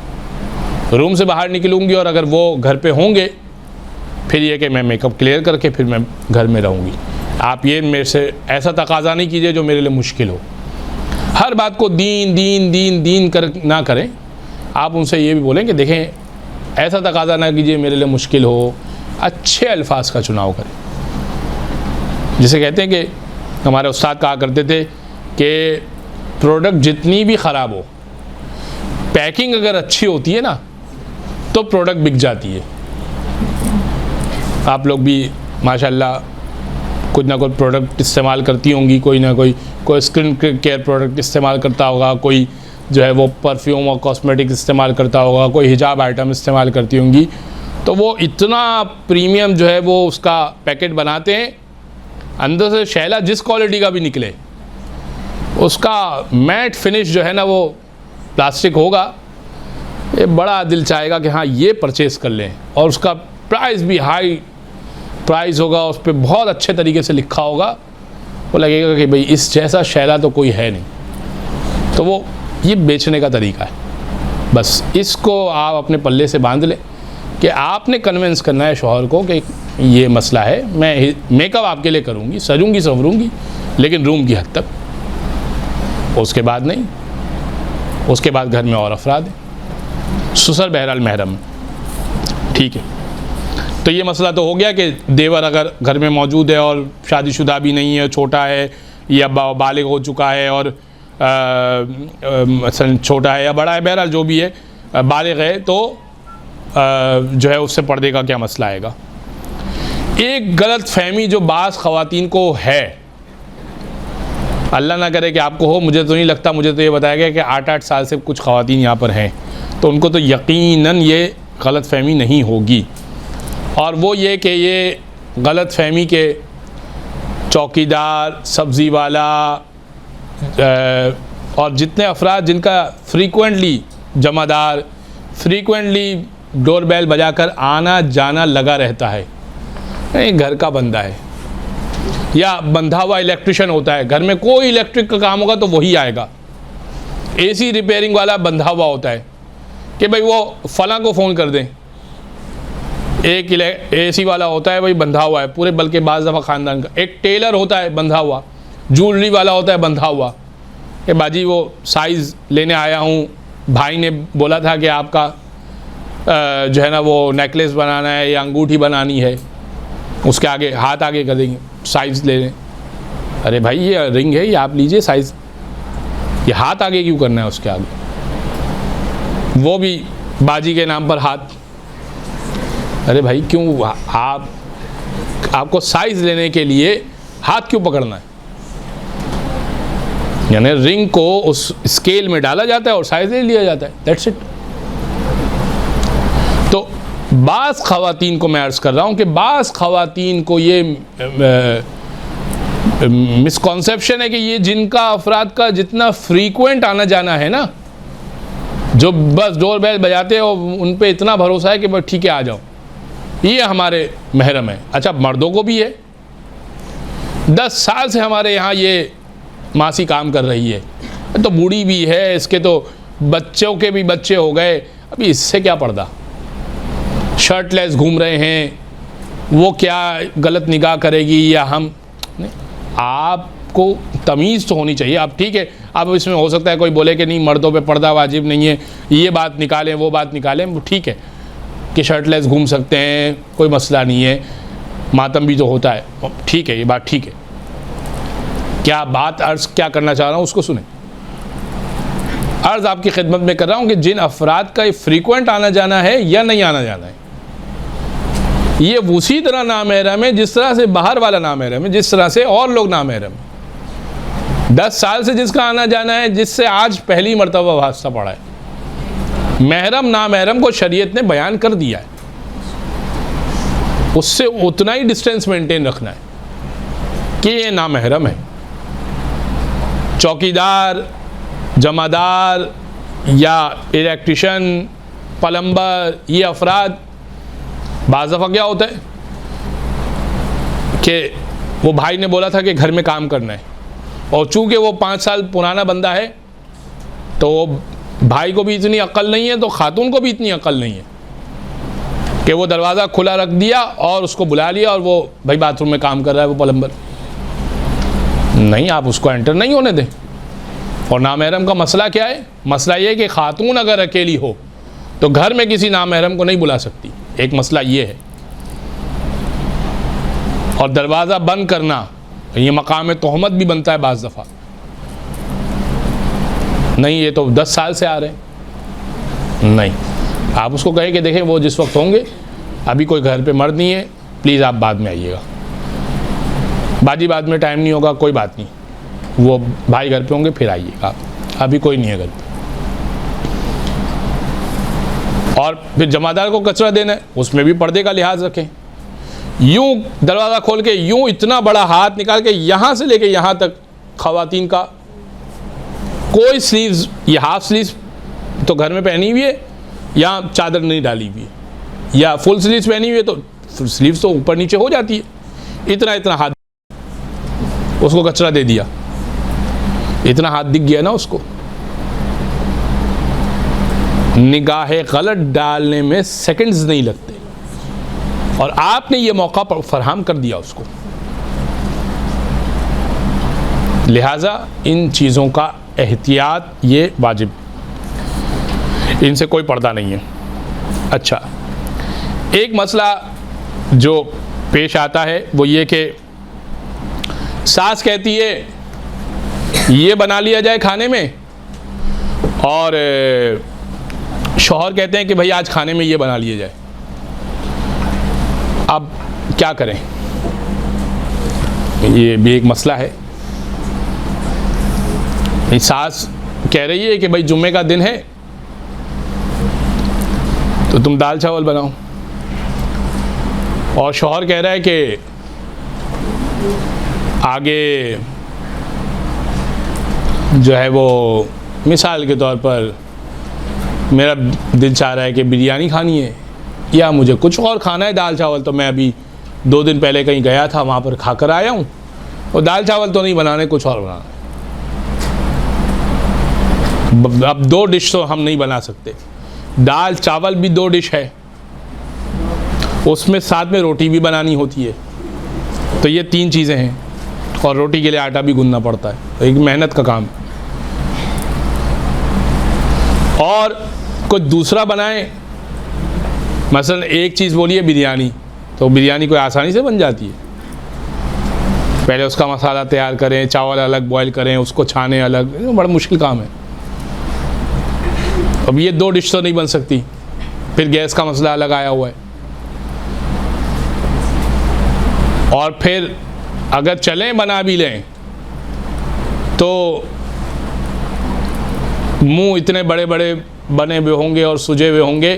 रूम से बाहर निकलूँगी, और अगर वो घर पे होंगे फिर ये कि मैं मेकअप क्लियर करके फिर मैं घर में रहूँगी। आप ये मेरे से ऐसा तकाज़ा नहीं कीजिए जो मेरे लिए मुश्किल हो। हर बात को दीन कर ना करें। आप उनसे ये भी बोलें कि देखें ऐसा तकाज़ा ना कीजिए मेरे लिए मुश्किल हो, अच्छे अल्फाज का चुनाव करें। जिसे कहते हैं कि हमारे उस्ताद कहा करते थे कि प्रोडक्ट जितनी भी ख़राब हो, पैकिंग अगर अच्छी होती है ना तो प्रोडक्ट बिक जाती है। आप लोग भी माशाल्लाह कुछ ना कोई प्रोडक्ट इस्तेमाल करती होंगी, कोई ना कोई स्किन केयर प्रोडक्ट इस्तेमाल करता होगा, कोई जो है वो परफ्यूम और कॉस्मेटिक इस्तेमाल करता होगा, कोई हिजाब आइटम इस्तेमाल करती होंगी, तो वो इतना प्रीमियम जो है वो उसका पैकेट बनाते हैं, अंदर से शैला जिस क्वालिटी का भी निकले उसका मैट फिनिश जो है ना वो प्लास्टिक होगा। ये बड़ा दिल चाहेगा कि हाँ ये परचेज़ कर लें, और उसका प्राइस भी हाई प्राइस होगा, उस पर बहुत अच्छे तरीके से लिखा होगा, वो लगेगा कि भाई इस जैसा शैला तो कोई है नहीं। तो वो ये बेचने का तरीका है। बस इसको आप अपने पल्ले से बांध लें कि आपने कन्विंस करना है शौहर को कि ये मसला है, मैं मेकअप आपके लिए करूँगी, सजूँगी संवरूँगी, लेकिन रूम की हद तक, उसके बाद नहीं। उसके बाद घर में और अफराद हैं, ससुर बहरहाल महरम, ठीक है। तो ये मसला तो हो गया कि देवर अगर घर में मौजूद है और शादीशुदा भी नहीं है, छोटा है या बालिग हो चुका है और छोटा है या बड़ा है, बहरहाल जो भी है बालिग है, तो जो है उससे पर्दे का क्या मसला आएगा। एक गलत फहमी जो बाज़ ख़वातीन को है, अल्लाह ना करे कि आपको हो, मुझे तो नहीं लगता, मुझे तो ये बताया गया कि 8-8 साल से कुछ ख़वातीन यहाँ पर हैं, तो उनको तो यकीनन ये गलत फहमी नहीं होगी। और वो ये कि ये गलत फहमी के चौकीदार, सब्ज़ी वाला और जितने अफराद जिनका फ्रीक्वेंटली जमादार, फ्रीक्वेंटली डोर बेल बजाकर आना जाना लगा रहता है, एक घर का बंदा है या बंधा हुआ इलेक्ट्रिशियन होता है, घर में कोई इलेक्ट्रिक का काम होगा तो वही आएगा। एसी रिपेयरिंग वाला बंधा हुआ होता है कि भाई वो फलां को फ़ोन कर दें। एक एसी वाला होता है भाई बंधा हुआ है पूरे, बल्कि बाज़ दफ़ा ख़ानदान का। एक टेलर होता है बंधा हुआ, ज्वेलरी वाला होता है बंधा हुआ कि बाजी वो साइज़ लेने आया हूँ, भाई ने बोला था कि आपका जो है ना वो नेकलेस बनाना है या अंगूठी बनानी है, उसके आगे हाथ आगे कर देंगे, साइज़ ले लें। अरे भाई ये रिंग है, ये आप लीजिए साइज़, ये हाथ आगे क्यों करना है उसके आगे, वो भी बाजी के नाम पर हाथ। अरे भाई क्यों आपको साइज़ लेने के लिए हाथ क्यों पकड़ना है? यानी रिंग को उस स्केल में डाला जाता है और साइज़ ले लिया जाता है, दैट्स इट। तो बाज़ ख़वातीन को मैं अर्ज़ कर रहा हूँ कि बाज़ ख़वातीन को ये मिसकॉन्सेप्शन है कि ये जिनका अफराद का जितना फ्रीक्वेंट आना जाना है ना, जो बस डोर बेल बजाते हैं और उन पे इतना भरोसा है कि बस ठीक है आ जाओ, ये हमारे महरम है। अच्छा, मर्दों को भी है। 10 साल से हमारे यहाँ ये मासी काम कर रही है, तो बूढ़ी भी है, इसके तो बच्चों के भी बच्चे हो गए, अभी इससे क्या पर्दा, शर्टलेस घूम रहे हैं, वो क्या गलत निगाह करेगी या हम नहीं। आपको तमीज़ तो होनी चाहिए। आप ठीक है, अब इसमें हो सकता है कोई बोले कि नहीं मर्दों पे पर्दा वाजिब नहीं है, ये बात निकालें वो बात निकालें, वो ठीक है कि शर्टलेस घूम सकते हैं, कोई मसला नहीं है, मातम भी तो होता है, ठीक है, ये बात ठीक है। क्या बात अर्ज़ क्या करना चाह रहा हूँ उसको सुने। अर्ज़ आपकी खिदमत में कर रहा हूँ कि जिन अफराद का फ्रीक्वेंट आना जाना है या नहीं आना जाना है, ये उसी तरह नामहरम है जिस तरह से बाहर वाला नामहरम है, जिस तरह से और लोग नामहरम है। 10 साल से जिसका आना जाना है, जिससे आज पहली मरतबा वास्ता पड़ा है, महरम नामहरम को शरीयत ने बयान कर दिया है, उससे उतना ही डिस्टेंस मेंटेन रखना है कि ये नामहरम है। चौकीदार, जमादार या इलेक्ट्रिशियन, प्लम्बर, ये अफराद बाज़ दफ़ा क्या होता है कि वो भाई ने बोला था कि घर में काम करना है, और चूँकि वो 5 साल पुराना बंदा है तो भाई को भी इतनी अक्ल नहीं है, तो ख़ातून को भी इतनी अक्ल नहीं है कि वो दरवाज़ा खुला रख दिया और उसको बुला लिया और वो भाई बाथरूम में काम कर रहा है वो प्लम्बर। नहीं, आप उसको एंटर नहीं होने दें। और नामहरम का मसला क्या है? मसला ये है कि ख़ातून अगर अकेली हो तो घर में किसी नामहरम को नहीं बुला सकती, एक मसला ये है। और दरवाज़ा बंद करना, ये मकाम तोहमत भी बनता है बाज़ दफ़ा। नहीं, ये तो 10 साल से आ रहे हैं। नहीं, आप उसको कहें कि देखें वो जिस वक्त होंगे, अभी कोई घर पे मर्द नहीं है, प्लीज़ आप बाद में आइएगा। बाजी बाद में टाइम नहीं होगा, कोई बात नहीं, वो भाई घर पे होंगे फिर आइएगा, अभी कोई नहीं है घर पे। और फिर जमादार को कचरा देना है, उसमें भी पर्दे का लिहाज रखें। यूं दरवाज़ा खोल के यूं इतना बड़ा हाथ निकाल के यहाँ से लेके यहाँ तक ख़वातीन का कोई स्लीव्स, ये हाफ स्लीव्स तो घर में पहनी हुई है या चादर नहीं डाली हुई है, या फुल स्लीव्स पहनी हुई है तो स्लीव्स तो ऊपर नीचे हो जाती है, इतना इतना हाथ उसको कचरा दे दिया, इतना हाथ दिख गया ना उसको। निगाहे गलत डालने में सेकंड्स नहीं लगते और आपने ये मौका फराहम कर दिया उसको। लिहाजा इन चीज़ों का एहतियात ये वाजिब, इनसे कोई पर्दा नहीं है। अच्छा, एक मसला जो पेश आता है वो ये कि सास कहती है ये बना लिया जाए खाने में, और शौहर कहते हैं कि भाई आज खाने में ये बना लिया जाए। अब क्या करें, ये भी एक मसला है। सास कह रही है कि भाई जुम्मे का दिन है तो तुम दाल चावल बनाओ, और शौहर कह रहा है कि आगे जो है वो मिसाल के तौर पर मेरा दिल चाह रहा है कि बिरयानी खानी है या मुझे कुछ और खाना है, दाल चावल तो मैं अभी 2 दिन पहले कहीं गया था वहाँ पर खाकर आया हूँ, और दाल चावल तो नहीं बनाने, कुछ और बनाना। अब 2 डिश तो हम नहीं बना सकते, दाल चावल भी 2 डिश है, उसमें साथ में रोटी भी बनानी होती है, तो ये 3 चीज़ें हैं, और रोटी के लिए आटा भी गूंदना पड़ता है, तो एक मेहनत का काम। और कुछ दूसरा बनाएं, मसलन एक चीज़ बोलिए बिरयानी, तो बिरयानी कोई आसानी से बन जाती है। पहले उसका मसाला तैयार करें, चावल अलग बॉईल करें, उसको छाने अलग, बड़ा मुश्किल काम है। अब ये 2 डिश तो नहीं बन सकती, फिर गैस का मसला अलग आया हुआ है, और फिर अगर चलें बना भी लें तो मुंह इतने बड़े बड़े बने हुए होंगे और सुजे हुए होंगे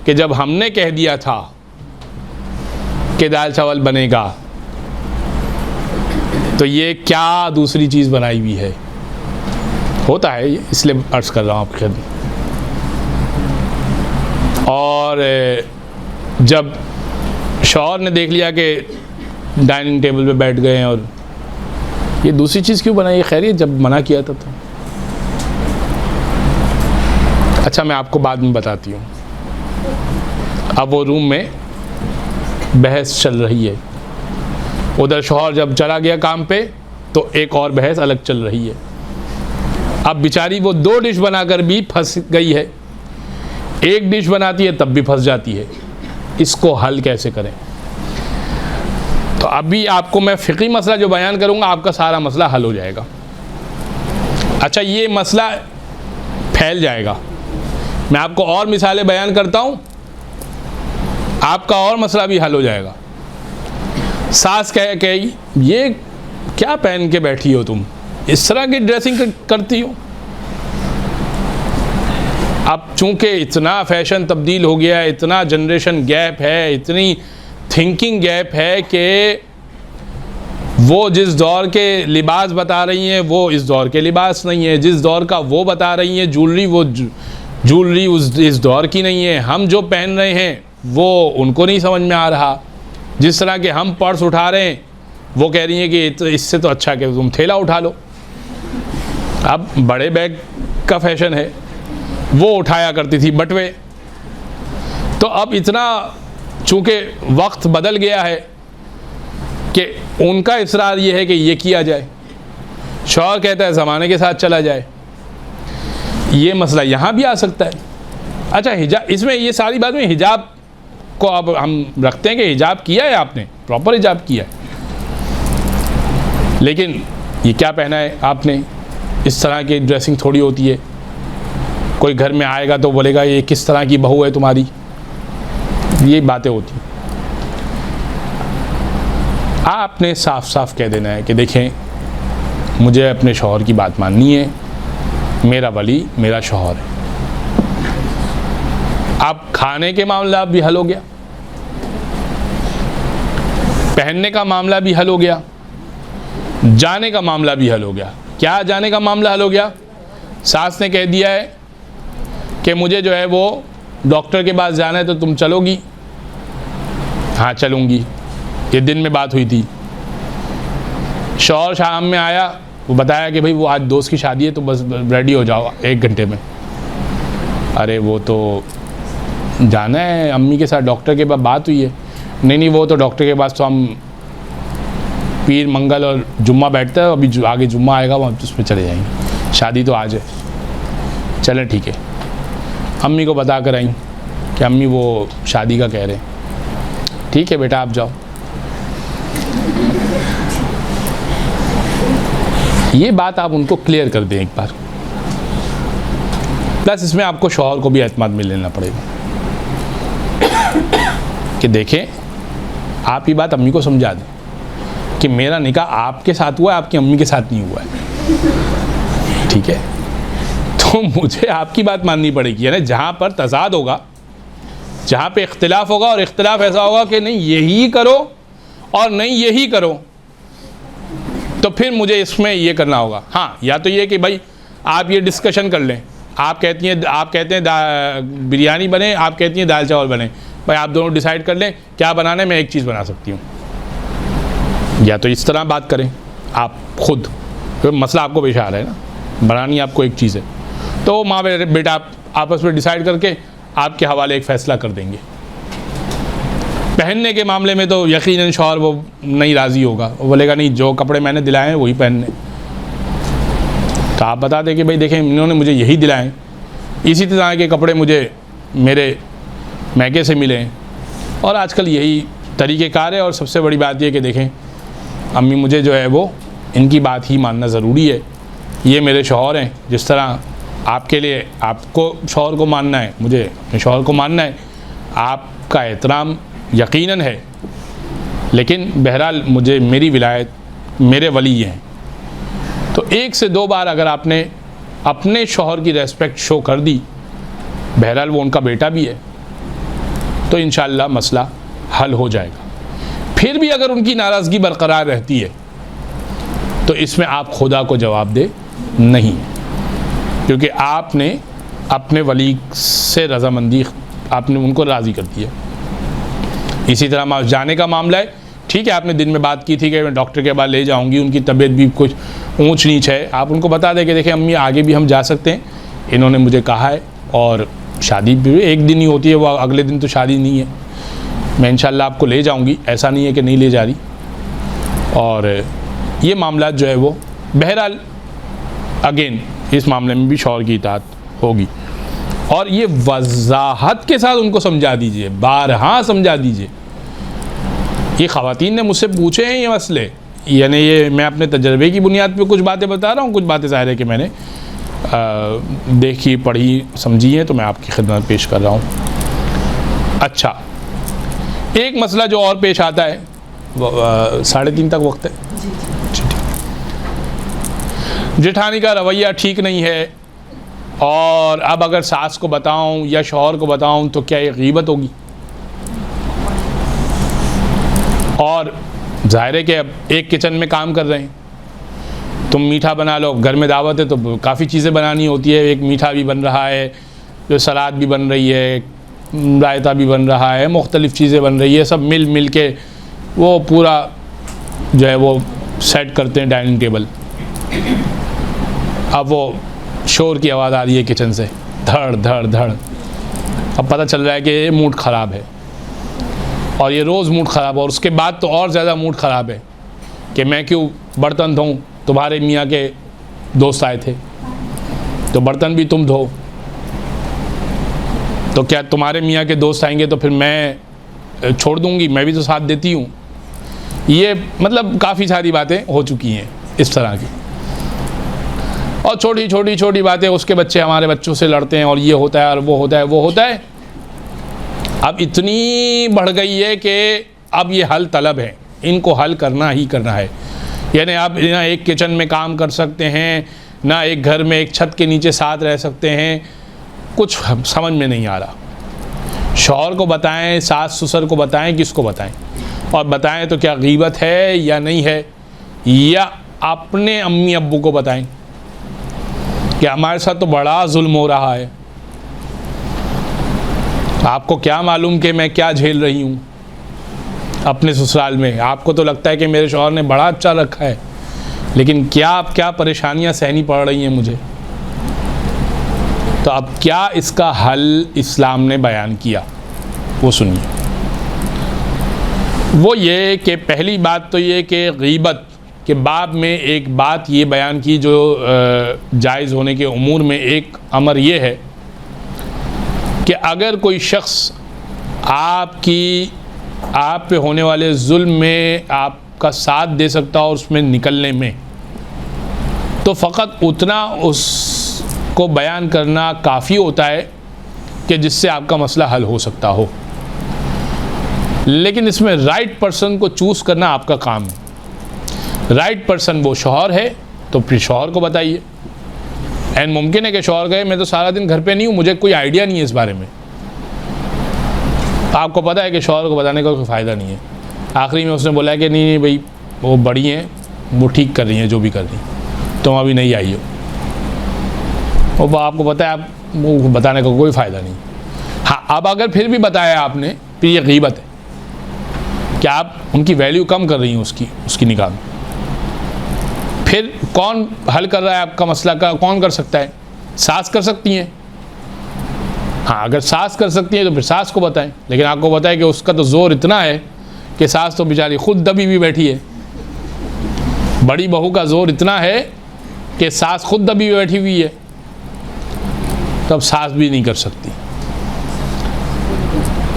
कि जब हमने कह दिया था कि दाल चावल बनेगा तो ये क्या दूसरी चीज़ बनाई हुई है। होता है, इसलिए अर्ज़ कर रहा हूँ आपके खिदमत। और जब शौहर ने देख लिया कि डाइनिंग टेबल पे बैठ गए हैं और ये दूसरी चीज़ क्यों बनाई है, खैरियत जब मना किया था तो। अच्छा, मैं आपको बाद में बताती हूँ। अब वो रूम में बहस चल रही है, उधर शौहर जब चला गया काम पे तो एक और बहस अलग चल रही है। अब बेचारी वो 2 डिश बनाकर भी फंस गई है, एक डिश बनाती है तब भी फंस जाती है, इसको हल कैसे करें। तो अभी आपको मैं फ़िक़ही मसला जो बयान करूँगा, आपका सारा मसला हल हो जाएगा। अच्छा, ये मसला फैल जाएगा, मैं आपको और मिसालें बयान करता हूँ, आपका और मसला भी हल हो जाएगा। सास कहे ये क्या पहन के बैठी हो तुम, इस तरह की ड्रेसिंग करती हो। अब चूँकि इतना फैशन तब्दील हो गया है, इतना जनरेशन गैप है, इतनी थिंकिंग गैप है कि वो जिस दौर के लिबास बता रही हैं वो इस दौर के लिबास नहीं है, जिस दौर का वो बता रही हैं ज्वेलरी, वो ज्वेलरी इस दौर की नहीं है। हम जो पहन रहे हैं वो उनको नहीं समझ में आ रहा। जिस तरह के हम पर्स उठा रहे हैं वो कह रही हैं कि इससे तो अच्छा कि तुम थैला उठा लो। अब बड़े बैग का फैशन है, वो उठाया करती थी बटवे। तो अब इतना चूँकि वक्त बदल गया है कि उनका इसरार ये है कि ये किया जाए, शौहर कहता है ज़माने के साथ चला जाए। ये मसला यहाँ भी आ सकता है। अच्छा, हिजाब, इसमें ये सारी बात में हिजाब को अब हम रखते हैं कि हिजाब किया है आपने, प्रॉपर हिजाब किया है, लेकिन ये क्या पहना है आपने, इस तरह की ड्रेसिंग थोड़ी होती है। कोई घर में आएगा तो बोलेगा ये किस तरह की बहू है तुम्हारी, ये बातें होती। आपने साफ साफ कह देना है कि देखें, मुझे अपने शौहर की बात माननी है, मेरा वली मेरा शौहर है। अब खाने के मामला भी हल हो गया, पहनने का मामला भी हल हो गया, जाने का मामला भी हल हो गया। क्या जाने का मामला हल हो गया? सास ने कह दिया है कि मुझे जो है वो डॉक्टर के पास जाना है, तो तुम चलोगी? हाँ चलूँगी। ये दिन में बात हुई थी। शौहर शाम में आया, वो बताया कि भाई वो आज दोस्त की शादी है, तो बस रेडी हो जाओ 1 घंटे में। अरे वो तो जाना है अम्मी के साथ, डॉक्टर के पास बात हुई है। नहीं वो तो डॉक्टर के पास तो हम पीर मंगल और जुम्मा बैठता है, अभी आगे जुम्मा आएगा, वहाँ उसमें चले जाएंगे, शादी तो आज है। चलें ठीक है। अम्मी को बता कर आई कि अम्मी वो शादी का कह रहे हैं। ठीक है बेटा आप जाओ। ये बात आप उनको क्लियर कर दें एक बार। प्लस इसमें आपको शौहर को भी एतमाद में लेना पड़ेगा कि देखें, आप ये बात अम्मी को समझा दें कि मेरा निकाह आपके साथ हुआ है, आपकी अम्मी के साथ नहीं हुआ है। ठीक है, तो मुझे आपकी बात माननी पड़ेगी। यानी जहाँ पर तजाद होगा, जहाँ पे इख्तिलाफ होगा, और इख्तिलाफ ऐसा होगा कि नहीं यही करो और नहीं यही करो, तो फिर मुझे इसमें ये करना होगा। हाँ, या तो ये कि भाई आप ये डिस्कशन कर लें, आप कहते हैं बिरयानी बने, आप कहती हैं दाल चावल बने, भाई आप दोनों डिसाइड कर लें क्या बनाना है, मैं एक चीज़ बना सकती हूँ। या तो इस तरह बात करें आप खुद, तो मसला आपको पेश आ रहा है ना, बनानी आपको एक चीज़ है, तो माँ बेटा आप आपस में डिसाइड करके आपके हवाले एक फ़ैसला कर देंगे। पहनने के मामले में तो यकीनन शौहर वो नहीं राज़ी होगा, वो बोलेगा नहीं जो कपड़े मैंने दिलाए हैं वही पहनने। तो आप बता दें कि भाई देखें इन्होंने मुझे यही दिलाए, इसी तरह के कपड़े मुझे मेरे मैके से मिले हैं, और आजकल यही तरीक़ेकार है। और सबसे बड़ी बात यह कि देखें अम्मी मुझे जो है वो इनकी बात ही मानना ज़रूरी है, ये मेरे शौहर हैं। जिस तरह आपके लिए आपको शौहर को मानना है, मुझे अपने शौहर को मानना है। आपका एहतराम यकीनन है, लेकिन बहरहाल मुझे मेरी विलायत मेरे वली हैं। तो 1 से 2 बार अगर आपने अपने शौहर की रेस्पेक्ट शो कर दी, बहरहाल वो उनका बेटा भी है, तो इंशाअल्लाह मसला हल हो जाएगा। फिर भी अगर उनकी नाराज़गी बरकरार रहती है, तो इसमें आप खुदा को जवाब दे नहीं, क्योंकि आपने अपने वली से रज़ामंदी, आपने उनको राज़ी कर दिया। इसी तरह जाने का मामला है, ठीक है आपने दिन में बात की थी कि मैं डॉक्टर के पास ले जाऊंगी, उनकी तबीयत भी कुछ ऊंच नीच है, आप उनको बता दें कि देखें अम्मी आगे भी हम जा सकते हैं, इन्होंने मुझे कहा है, और शादी भी 1 दिन ही होती है, वो अगले दिन तो शादी नहीं है, मैं इंशाल्लाह आपको ले जाऊंगी, ऐसा नहीं है कि नहीं ले जा रही। और ये मामला जो है वो बहरहाल अगेन इस मामले में भी शौहर की इताअत होगी, और ये वजाहत के साथ उनको समझा दीजिए, बारहा समझा दीजिए। ये ख़वातीन ने मुझसे पूछे हैं ये मसले, यानी ये मैं अपने तजर्बे की बुनियाद पे कुछ बातें बता रहा हूँ, कुछ बातें ज़ाहिर है कि मैंने देखी पढ़ी समझी हैं, तो मैं आपकी खिदमत पेश कर रहा हूँ। अच्छा, एक मसला जो और पेश आता है, 3:30 तक वक्त है, जेठानी का रवैया ठीक नहीं है, और अब अगर सास को बताऊं या शौहर को बताऊं तो क्या ये गीबत होगी? और ज़ाहिर है कि अब एक किचन में काम कर रहे हैं, तुम मीठा बना लो, घर में दावत है तो काफ़ी चीज़ें बनानी होती है, एक मीठा भी बन रहा है, जो सलाद भी बन रही है, रायता भी बन रहा है, मुख्तलिफ़ चीज़ें बन रही है, सब मिल के वो पूरा जो है वो सेट करते हैं डाइनिंग टेबल। अब वो शोर की आवाज़ आ रही है किचन से, धड़ धड़ धड़। अब पता चल रहा है कि ये मूड ख़राब है, और ये रोज़ मूड ख़राब है, और उसके बाद तो और ज़्यादा मूड ख़राब है कि मैं क्यों बर्तन धोऊं, तुम्हारे मियाँ के दोस्त आए थे तो बर्तन भी तुम धो, तो क्या तुम्हारे मियाँ के दोस्त आएंगे तो फिर मैं छोड़ दूँगी, मैं भी तो साथ देती हूँ। ये मतलब काफ़ी सारी बातें हो चुकी हैं इस तरह की, और छोटी बातें, उसके बच्चे हमारे बच्चों से लड़ते हैं, और ये होता है और वो होता है वो होता है। अब इतनी बढ़ गई है कि अब ये हल तलब है, इनको हल करना ही करना है। यानी आप ना एक किचन में काम कर सकते हैं, ना एक घर में एक छत के नीचे साथ रह सकते हैं, कुछ समझ में नहीं आ रहा। शौहर को बताएं, सास ससुर को बताएं, किसको बताएं? और बताएं तो क्या गीबत है या नहीं है, या अपने अम्मी अब्बू को बताएं कि हमारे साथ तो बड़ा जुल्म हो रहा है, आपको क्या मालूम कि मैं क्या झेल रही हूँ अपने ससुराल में। आपको तो लगता है कि मेरे शौहर ने बड़ा अच्छा रखा है, लेकिन क्या परेशानियाँ सहनी पड़ रही हैं मुझे। तो अब क्या इसका हल इस्लाम ने बयान किया, वो सुनिए। वो ये कि पहली बात तो ये कि गीबत के बाब में एक बात ये बयान की जो जायज़ होने के उमूर में एक अमर ये है कि अगर कोई शख्स आप पे होने वाले जुल्म में आपका साथ दे सकता हो और उसमें निकलने में, तो फ़कत उतना उसको बयान करना काफ़ी होता है कि जिससे आपका मसला हल हो सकता हो। लेकिन इसमें राइट पर्सन को चूज़ करना आपका काम है। राइट पर्सन वो शौहर है तो फिर शौहर को बताइए। एंड मुमकिन है कि शौहर कहे मैं तो सारा दिन घर पे नहीं हूँ, मुझे कोई आइडिया नहीं है इस बारे में। आपको पता है कि शौहर को बताने का कोई फ़ायदा नहीं है। आखिरी में उसने बोला है कि नहीं भाई वो बड़ी हैं, वो ठीक कर रही हैं जो भी कर रही, तुम अभी नहीं आई हो। वो आपको पता है, आप वो बताने का कोई फ़ायदा नहीं। हाँ, अब अगर फिर भी बताया आपने, फिर ये गीबत है कि आप उनकी वैल्यू कम कर रही हैं उसकी निगाह में। फिर कौन हल कर रहा है आपका मसला का, कौन कर सकता है? सास कर सकती हैं। हाँ, अगर सास कर सकती है तो फिर सास को बताएं। लेकिन आपको बताएं कि उसका तो ज़ोर इतना है कि सास तो बेचारी खुद दबी हुई बैठी है। बड़ी बहू का ज़ोर इतना है कि सास खुद दबी हुई बैठी हुई है, तब सास भी नहीं कर सकती।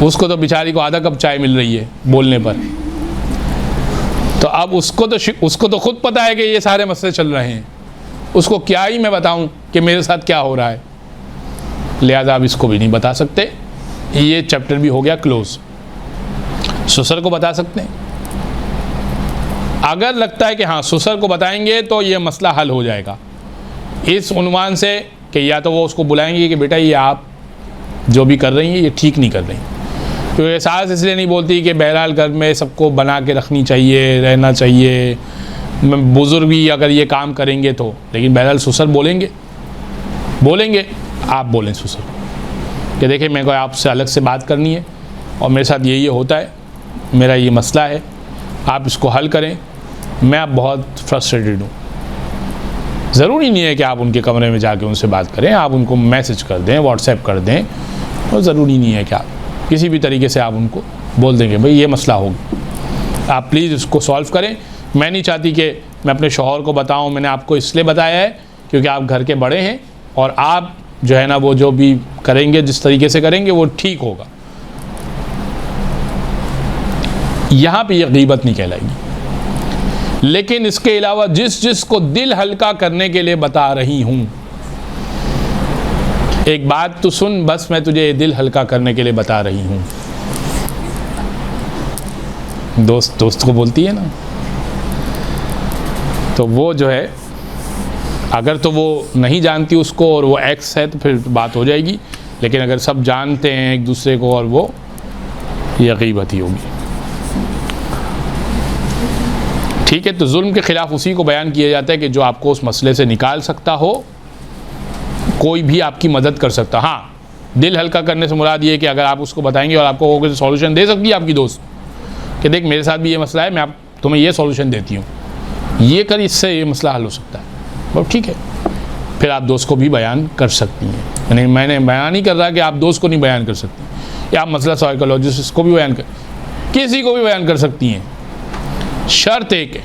उसको तो बेचारी को आधा कप चाय मिल रही है बोलने पर। तो अब उसको तो खुद पता है कि ये सारे मसले चल रहे हैं, उसको क्या ही मैं बताऊं कि मेरे साथ क्या हो रहा है। लिहाजा आप इसको भी नहीं बता सकते। ये चैप्टर भी हो गया क्लोज। ससुर को बता सकते हैं। अगर लगता है कि हाँ ससुर को बताएंगे तो ये मसला हल हो जाएगा, इस उन्वान से कि या तो वो उसको बुलाएंगे कि बेटा ये आप जो भी कर रही हैं ये ठीक नहीं कर रही। तो ये सास इसलिए नहीं बोलती कि बहरहाल घर में सबको बना के रखनी चाहिए, रहना चाहिए, बुज़ुर्ग भी अगर ये काम करेंगे तो। लेकिन बहरहाल ससुर बोलेंगे, आप बोलें ससुर कि देखिए मेरे को आपसे अलग से बात करनी है और मेरे साथ ये होता है, मेरा ये मसला है, आप इसको हल करें, मैं अब बहुत फ्रस्ट्रेटेड हूँ। ज़रूरी नहीं है कि आप उनके कमरे में जाके उनसे बात करें, आप उनको मैसेज कर दें, व्हाट्सएप कर दें, और ज़रूरी नहीं है कि आप किसी भी तरीके से आप उनको बोल देंगे भाई ये मसला होगा, आप प्लीज़ इसको सॉल्व करें। मैं नहीं चाहती कि मैं अपने शौहर को बताऊं, मैंने आपको इसलिए बताया है क्योंकि आप घर के बड़े हैं और आप जो है ना वो जो भी करेंगे जिस तरीके से करेंगे वो ठीक होगा। यहाँ पे ये गीबत नहीं कहलाएगी। लेकिन इसके अलावा जिसको दिल हल्का करने के लिए बता रही हूँ, एक बात तो सुन, बस मैं तुझे दिल हल्का करने के लिए बता रही हूँ। दोस्त को बोलती है ना, तो वो जो है अगर तो वो नहीं जानती उसको और वो एक्स है तो फिर बात हो जाएगी। लेकिन अगर सब जानते हैं एक दूसरे को और वो, ये गीबत ही होगी। ठीक है, तो जुल्म के ख़िलाफ़ उसी को बयान किया जाता है कि जो आपको उस मसले से निकाल सकता हो, कोई भी आपकी मदद कर सकता। हाँ, दिल हल्का करने से मुराद ये है कि अगर आप उसको बताएंगे और आपको वो सॉल्यूशन दे सकती है आपकी दोस्त कि देख मेरे साथ भी ये मसला है, मैं तुम्हें ये सॉल्यूशन देती हूँ, ये कर, इससे ये मसला हल हो सकता है, बहुत ठीक है, फिर आप दोस्त को भी बयान कर सकती हैं। यानी मैंने बयान नहीं कर रहा कि आप दोस्त को नहीं बयान कर सकती, या आप मसला साइकोलॉजिस्ट को भी बयान कर, किसी को भी बयान कर सकती हैं। शर्त एक है,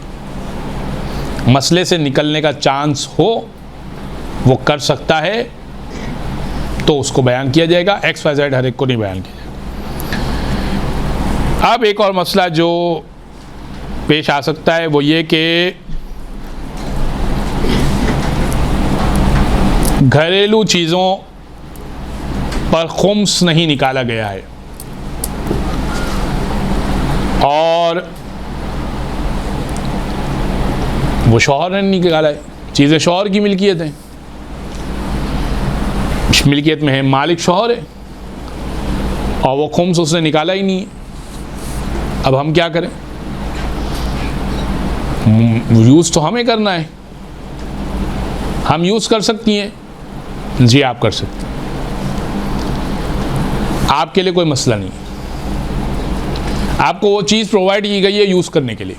मसले से निकलने का चांस हो, वो कर सकता है तो उसको बयान किया जाएगा। XYZ हर एक को नहीं बयान किया जाएगा। अब एक और मसला जो पेश आ सकता है वो ये कि घरेलू चीज़ों पर खुम्स नहीं निकाला गया है और वो शौहर ने निकाला है। चीज़ें शौहर की मिल्कियत हैं, मिल्कियत में है, मालिक शौहर है। और वो खुम्स उसने निकाला ही नहीं है। अब हम क्या करें? यूज़ तो हमें करना है। हम यूज़ कर सकती हैं? जी आप कर सकते हैं, आपके लिए कोई मसला नहीं है। आपको वो चीज़ प्रोवाइड की गई है यूज़ करने के लिए।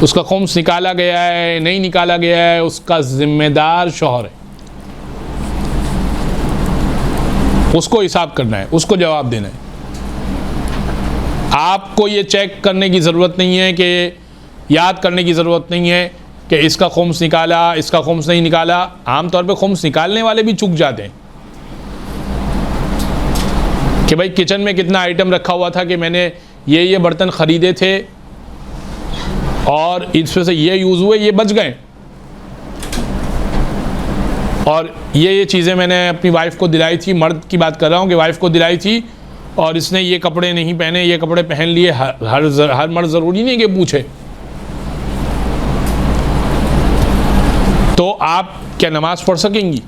उसका खुम्स निकाला गया है नहीं निकाला गया है, उसका जिम्मेदार शौहर है। उसको हिसाब करना है, उसको जवाब देना है। आपको ये चेक करने की ज़रूरत नहीं है, कि याद करने की ज़रूरत नहीं है कि इसका खुम्स निकाला, इसका खुम्स नहीं निकाला। आमतौर पे खुम्स निकालने वाले भी चूक जाते हैं कि भाई किचन में कितना आइटम रखा हुआ था, कि मैंने ये बर्तन ख़रीदे थे और इसमें से ये यूज़ हुए, ये बच गए, और ये चीज़ें मैंने अपनी वाइफ को दिलाई थी। मर्द की बात कर रहा हूँ कि वाइफ को दिलाई थी और इसने ये कपड़े नहीं पहने, ये कपड़े पहन लिए। हर मर्द ज़रूरी नहीं कि पूछे। तो आप क्या नमाज़ पढ़ सकेंगी?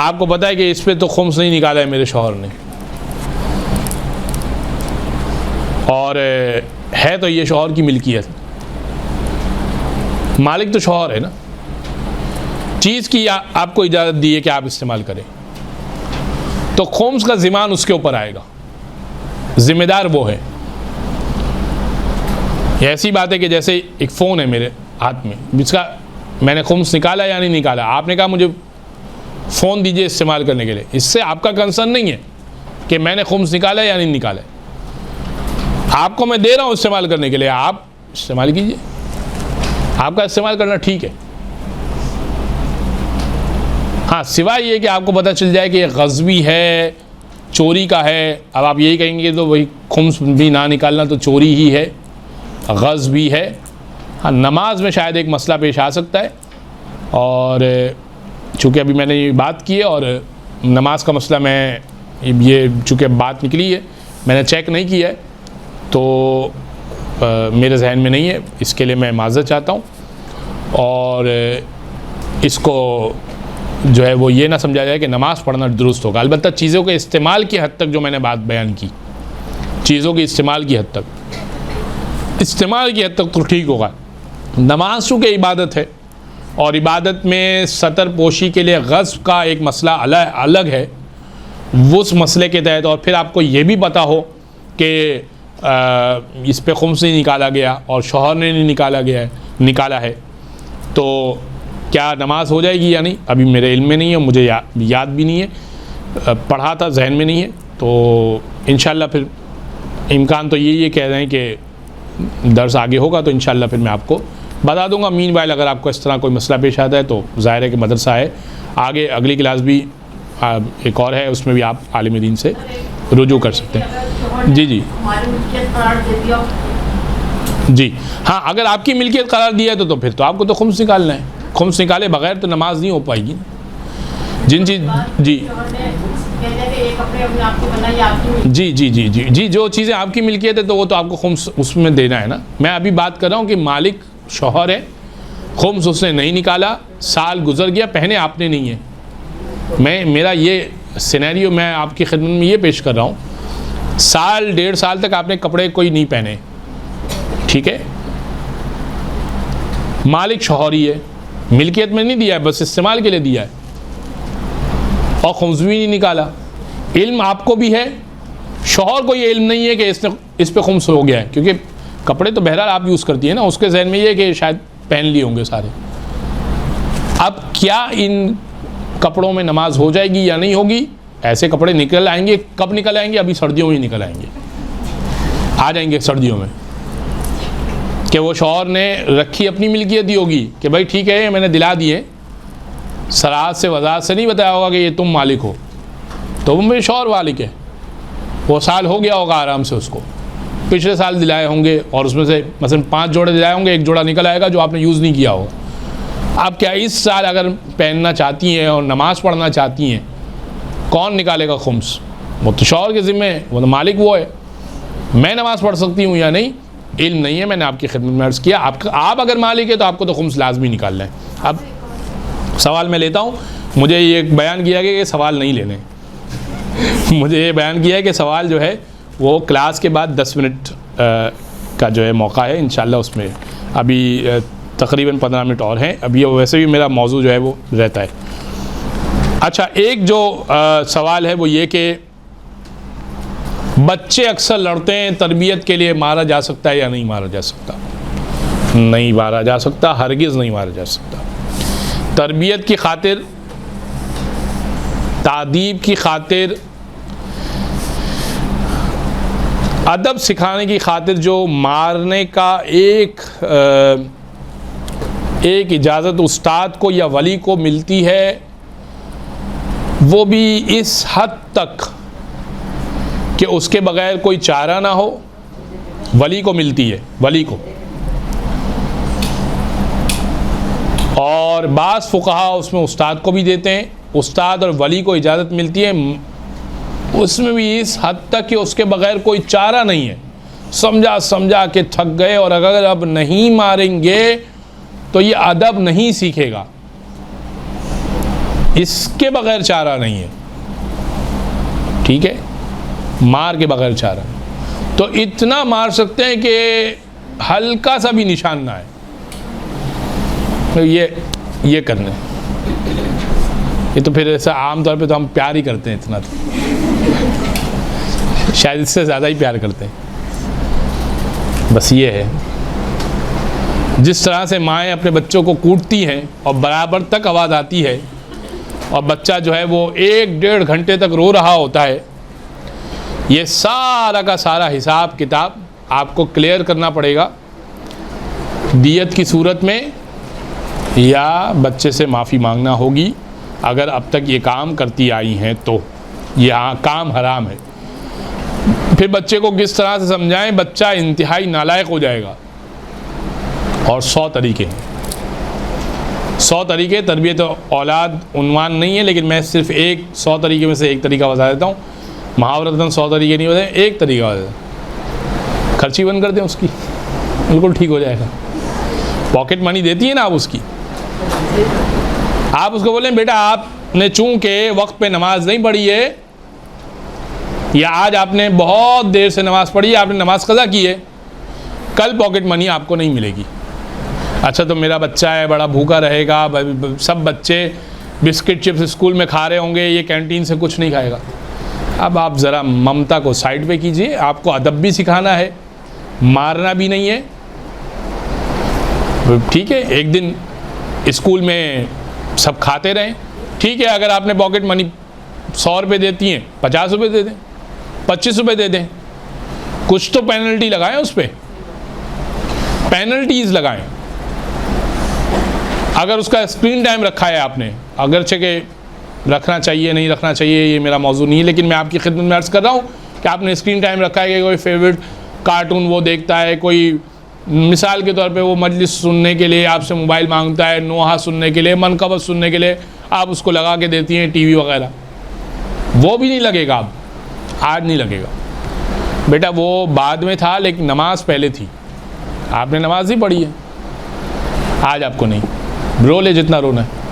आपको पता है कि इस पे तो खुम्स नहीं निकाला है मेरे शौहर ने, और है तो ये शौहर की मिल्कियत, मालिक तो शौहर है ना। चीज़ की आपको इजाज़त दी है कि आप इस्तेमाल करें, तो खुम्स का ज़िमान उसके ऊपर आएगा, ज़िम्मेदार वो है। ऐसी बात है कि जैसे एक फ़ोन है मेरे हाथ में, जिसका मैंने खुम्स निकाला या नहीं निकाला। आपने कहा मुझे फ़ोन दीजिए इस्तेमाल करने के लिए, इससे आपका कंसर्न नहीं है कि मैंने खुम्स निकाला या नहीं निकाला। आपको मैं दे रहा हूँ इस्तेमाल करने के लिए, आप इस्तेमाल कीजिए। आपका इस्तेमाल करना ठीक है। हाँ, सिवाय ये कि आपको पता चल जाए कि ये ग़ज़वी है, चोरी का है। अब आप यही कहेंगे तो वही खुम्स भी ना निकालना तो चोरी ही है, ग़ज़व भी है। हाँ, नमाज में शायद एक मसला पेश आ सकता है, और चूँकि अभी मैंने ये बात की है और नमाज का मसला मैं ये चूँकि बात निकली है, मैंने चेक नहीं किया है, तो मेरे जहन में नहीं है। इसके लिए मैं माज़रत चाहता हूँ, और इसको जो है वो ये ना समझा जाए कि नमाज़ पढ़ना दुरुस्त होगा। अलबत्ता चीज़ों के इस्तेमाल की हद तक जो मैंने बात बयान की, चीज़ों के इस्तेमाल की हद तक, इस्तेमाल की हद तक तो ठीक होगा। नमाज चूँकि इबादत है, और इबादत में सतर पोशी के लिए ग़ज़व का एक मसला अलग है, उस मसले के तहत, और फिर आपको ये भी पता हो कि इस पे खुम्स नहीं निकाला गया और शौहर ने नहीं निकाला है, तो क्या नमाज हो जाएगी या नहीं, अभी मेरे इल्म में नहीं है, मुझे याद भी नहीं है, पढ़ा था जहन में नहीं है। तो इंशाअल्लाह फिर इम्कान तो यही है, कह रहे हैं कि दर्स आगे होगा तो इंशाअल्लाह फिर मैं आपको बता दूंगा। मीनवाइल अगर आपको इस तरह कोई मसला पेश आता है तो ज़ाहिर है कि मदरसा है, आगे अगली क्लास भी एक और है, उसमें भी आप आलिम दीन से रुजू कर सकते हैं। जी जी जी हाँ, अगर आपकी मिल्कियत करार दिया है तो फिर तो आपको तो खुम्स निकालना है। खुम्स निकाले बगैर तो नमाज नहीं हो पाएगी। जिन चीज़ जी जी जी जी जी जी जो चीज़ें आपकी मिल्कियत है तो वो तो आपको खुम्स उसमें देना है ना। मैं अभी बात कर रहा हूँ कि मालिक शौहर है, खुम्स उसने नहीं निकाला, साल गुजर गया, पहने आपने नहीं है। मेरा ये सिनेरियो मैं आपकी खिदमत में ये पेश कर रहा हूँ, साल डेढ़ साल तक आपने कपड़े कोई नहीं पहने, ठीक है, मालिक शौहर ही है, मिल्कियत में नहीं दिया है, बस इस्तेमाल के लिए दिया है, और खुम्स भी नहीं निकाला। इल्म आपको भी है, शौहर को ये इल्म नहीं है कि इस पे खुम्स हो गया है, क्योंकि कपड़े तो बहरहाल आप यूज़ करती है ना, उसके जहन में ये है कि शायद पहन लिए होंगे सारे। अब क्या इन कपड़ों में नमाज हो जाएगी या नहीं होगी? ऐसे कपड़े निकल आएंगे, कब निकल आएंगे? अभी सर्दियों में ही निकल आएंगे, आ जाएंगे सर्दियों में, कि वो शौहर ने रखी अपनी मिल्कियत ही होगी कि भाई ठीक है मैंने दिला दिए, सराहत से वजाहत से नहीं बताया होगा कि ये तुम मालिक हो, तो मेरे शौहर मालिक है। वो साल हो गया होगा आराम से, उसको पिछले साल दिलाए होंगे और उसमें से मसलन 5 जोड़े दिलाए होंगे, 1 जोड़ा निकल आएगा जो आपने यूज़ नहीं किया हो। आप क्या इस साल अगर पहनना चाहती हैं और नमाज़ पढ़ना चाहती हैं, कौन निकालेगा खुम्स? वो तो शौहर के ज़िम्मे है, वो तो मालिक वो है। मैं नमाज़ पढ़ सकती हूँ या नहीं, इल्म नहीं है, मैंने आपकी खिदमत में अर्ज़ किया। आप अगर मालिक है तो आपको तो खुम्स लाजमी निकालना है। अब सवाल मैं लेता हूँ, मुझे ये बयान किया गया कि सवाल नहीं लेने मुझे ये बयान किया है कि सवाल जो है वो क्लास के बाद 10 मिनट का जो है मौका है, इंशाल्लाह उसमें अभी तकरीबन 15 मिनट और हैं। अभी वैसे भी मेरा मौजू जो है वो रहता है। अच्छा, एक जो सवाल है वो ये कि बच्चे अक्सर लड़ते हैं, तरबियत के लिए मारा जा सकता है या नहीं मारा जा सकता? नहीं मारा जा सकता, हरगिज़ नहीं मारा जा सकता। तरबियत की खातिर, तादीब की खातिर, अदब सिखाने की खातिर जो मारने का एक इजाज़त उस्ताद को या वली को मिलती है, वो भी इस हद तक कि उसके बगैर कोई चारा ना हो, वली को मिलती है, वली को। और बाज़ फुक़हा उसमें उस्ताद को भी देते हैं, उस्ताद और वली को इजाज़त मिलती है, उसमें भी इस हद तक कि उसके बगैर कोई चारा नहीं है। समझा समझा के थक गए और अगर अब नहीं मारेंगे तो ये अदब नहीं सीखेगा, इसके बगैर चारा नहीं है। ठीक है, मार के बगैर चारा। तो इतना मार सकते हैं कि हल्का सा भी निशान ना आए। तो ये करने, ये तो फिर ऐसा आम तौर पे तो हम प्यार ही करते हैं, इतना तो शायद इससे ज़्यादा ही प्यार करते हैं। बस ये है, जिस तरह से माएँ अपने बच्चों को कूटती हैं और बराबर तक आवाज़ आती है और बच्चा जो है वो 1-1.5 घंटे तक रो रहा होता है, ये सारा का सारा हिसाब किताब आपको क्लियर करना पड़ेगा दियत की सूरत में, या बच्चे से माफ़ी मांगना होगी अगर अब तक ये काम करती आई हैं तो। यहाँ काम हराम है। फिर बच्चे को किस तरह से समझाएं, बच्चा इंतहाई नालायक हो जाएगा। और 100 तरीके हैं, 100 तरीके। तरबियत औलाद उन्वान नहीं है, लेकिन मैं सिर्फ 100 तरीके में से एक तरीका बता देता हूँ। मुहावरतन 100 तरीके नहीं बताए, एक तरीका बता दें। खर्ची बंद कर दें उसकी, बिल्कुल ठीक हो जाएगा। पॉकेट मनी देती है ना आप उसकी, आप उसको बोलें बेटा आपने चूँकि वक्त पे नमाज नहीं पढ़ी है, या आज आपने बहुत देर से नमाज़ पढ़ी है, आपने नमाज कज़ा की है, कल पॉकेट मनी आपको नहीं मिलेगी। अच्छा, तो मेरा बच्चा है, बड़ा भूखा रहेगा, सब बच्चे बिस्किट चिप्स स्कूल में खा रहे होंगे, ये कैंटीन से कुछ नहीं खाएगा। अब आप ज़रा ममता को साइड पे कीजिए, आपको अदब भी सिखाना है, मारना भी नहीं है। ठीक है, एक दिन स्कूल में सब खाते रहें, ठीक है। अगर आपने पॉकेट मनी 100 रुपये देती हैं, 50 रुपये दे दें, 25 रुपये दे दें, कुछ तो पेनल्टी लगाएं, उस पर पेनल्टीज़ लगाएं। अगर उसका स्क्रीन टाइम रखा है आपने, अगरचे के रखना चाहिए नहीं रखना चाहिए ये मेरा मौजू नहीं है, लेकिन मैं आपकी खिदमत में अर्ज़ कर रहा हूँ कि आपने स्क्रीन टाइम रखा है कि कोई फेवरेट कार्टून वो देखता है, कोई मिसाल के तौर पे वो मजलिस सुनने के लिए आपसे मोबाइल मांगता है, नोहा सुनने के लिए, मनकबत सुनने के लिए आप उसको लगा के देती हैं, टीवी वगैरह, वो भी नहीं लगेगा। अब आज नहीं लगेगा बेटा, वो बाद में था, लेकिन नमाज पहले थी, आपने नमाज ही पढ़ी है, आज आपको नहीं। रो ले जितना रोना है।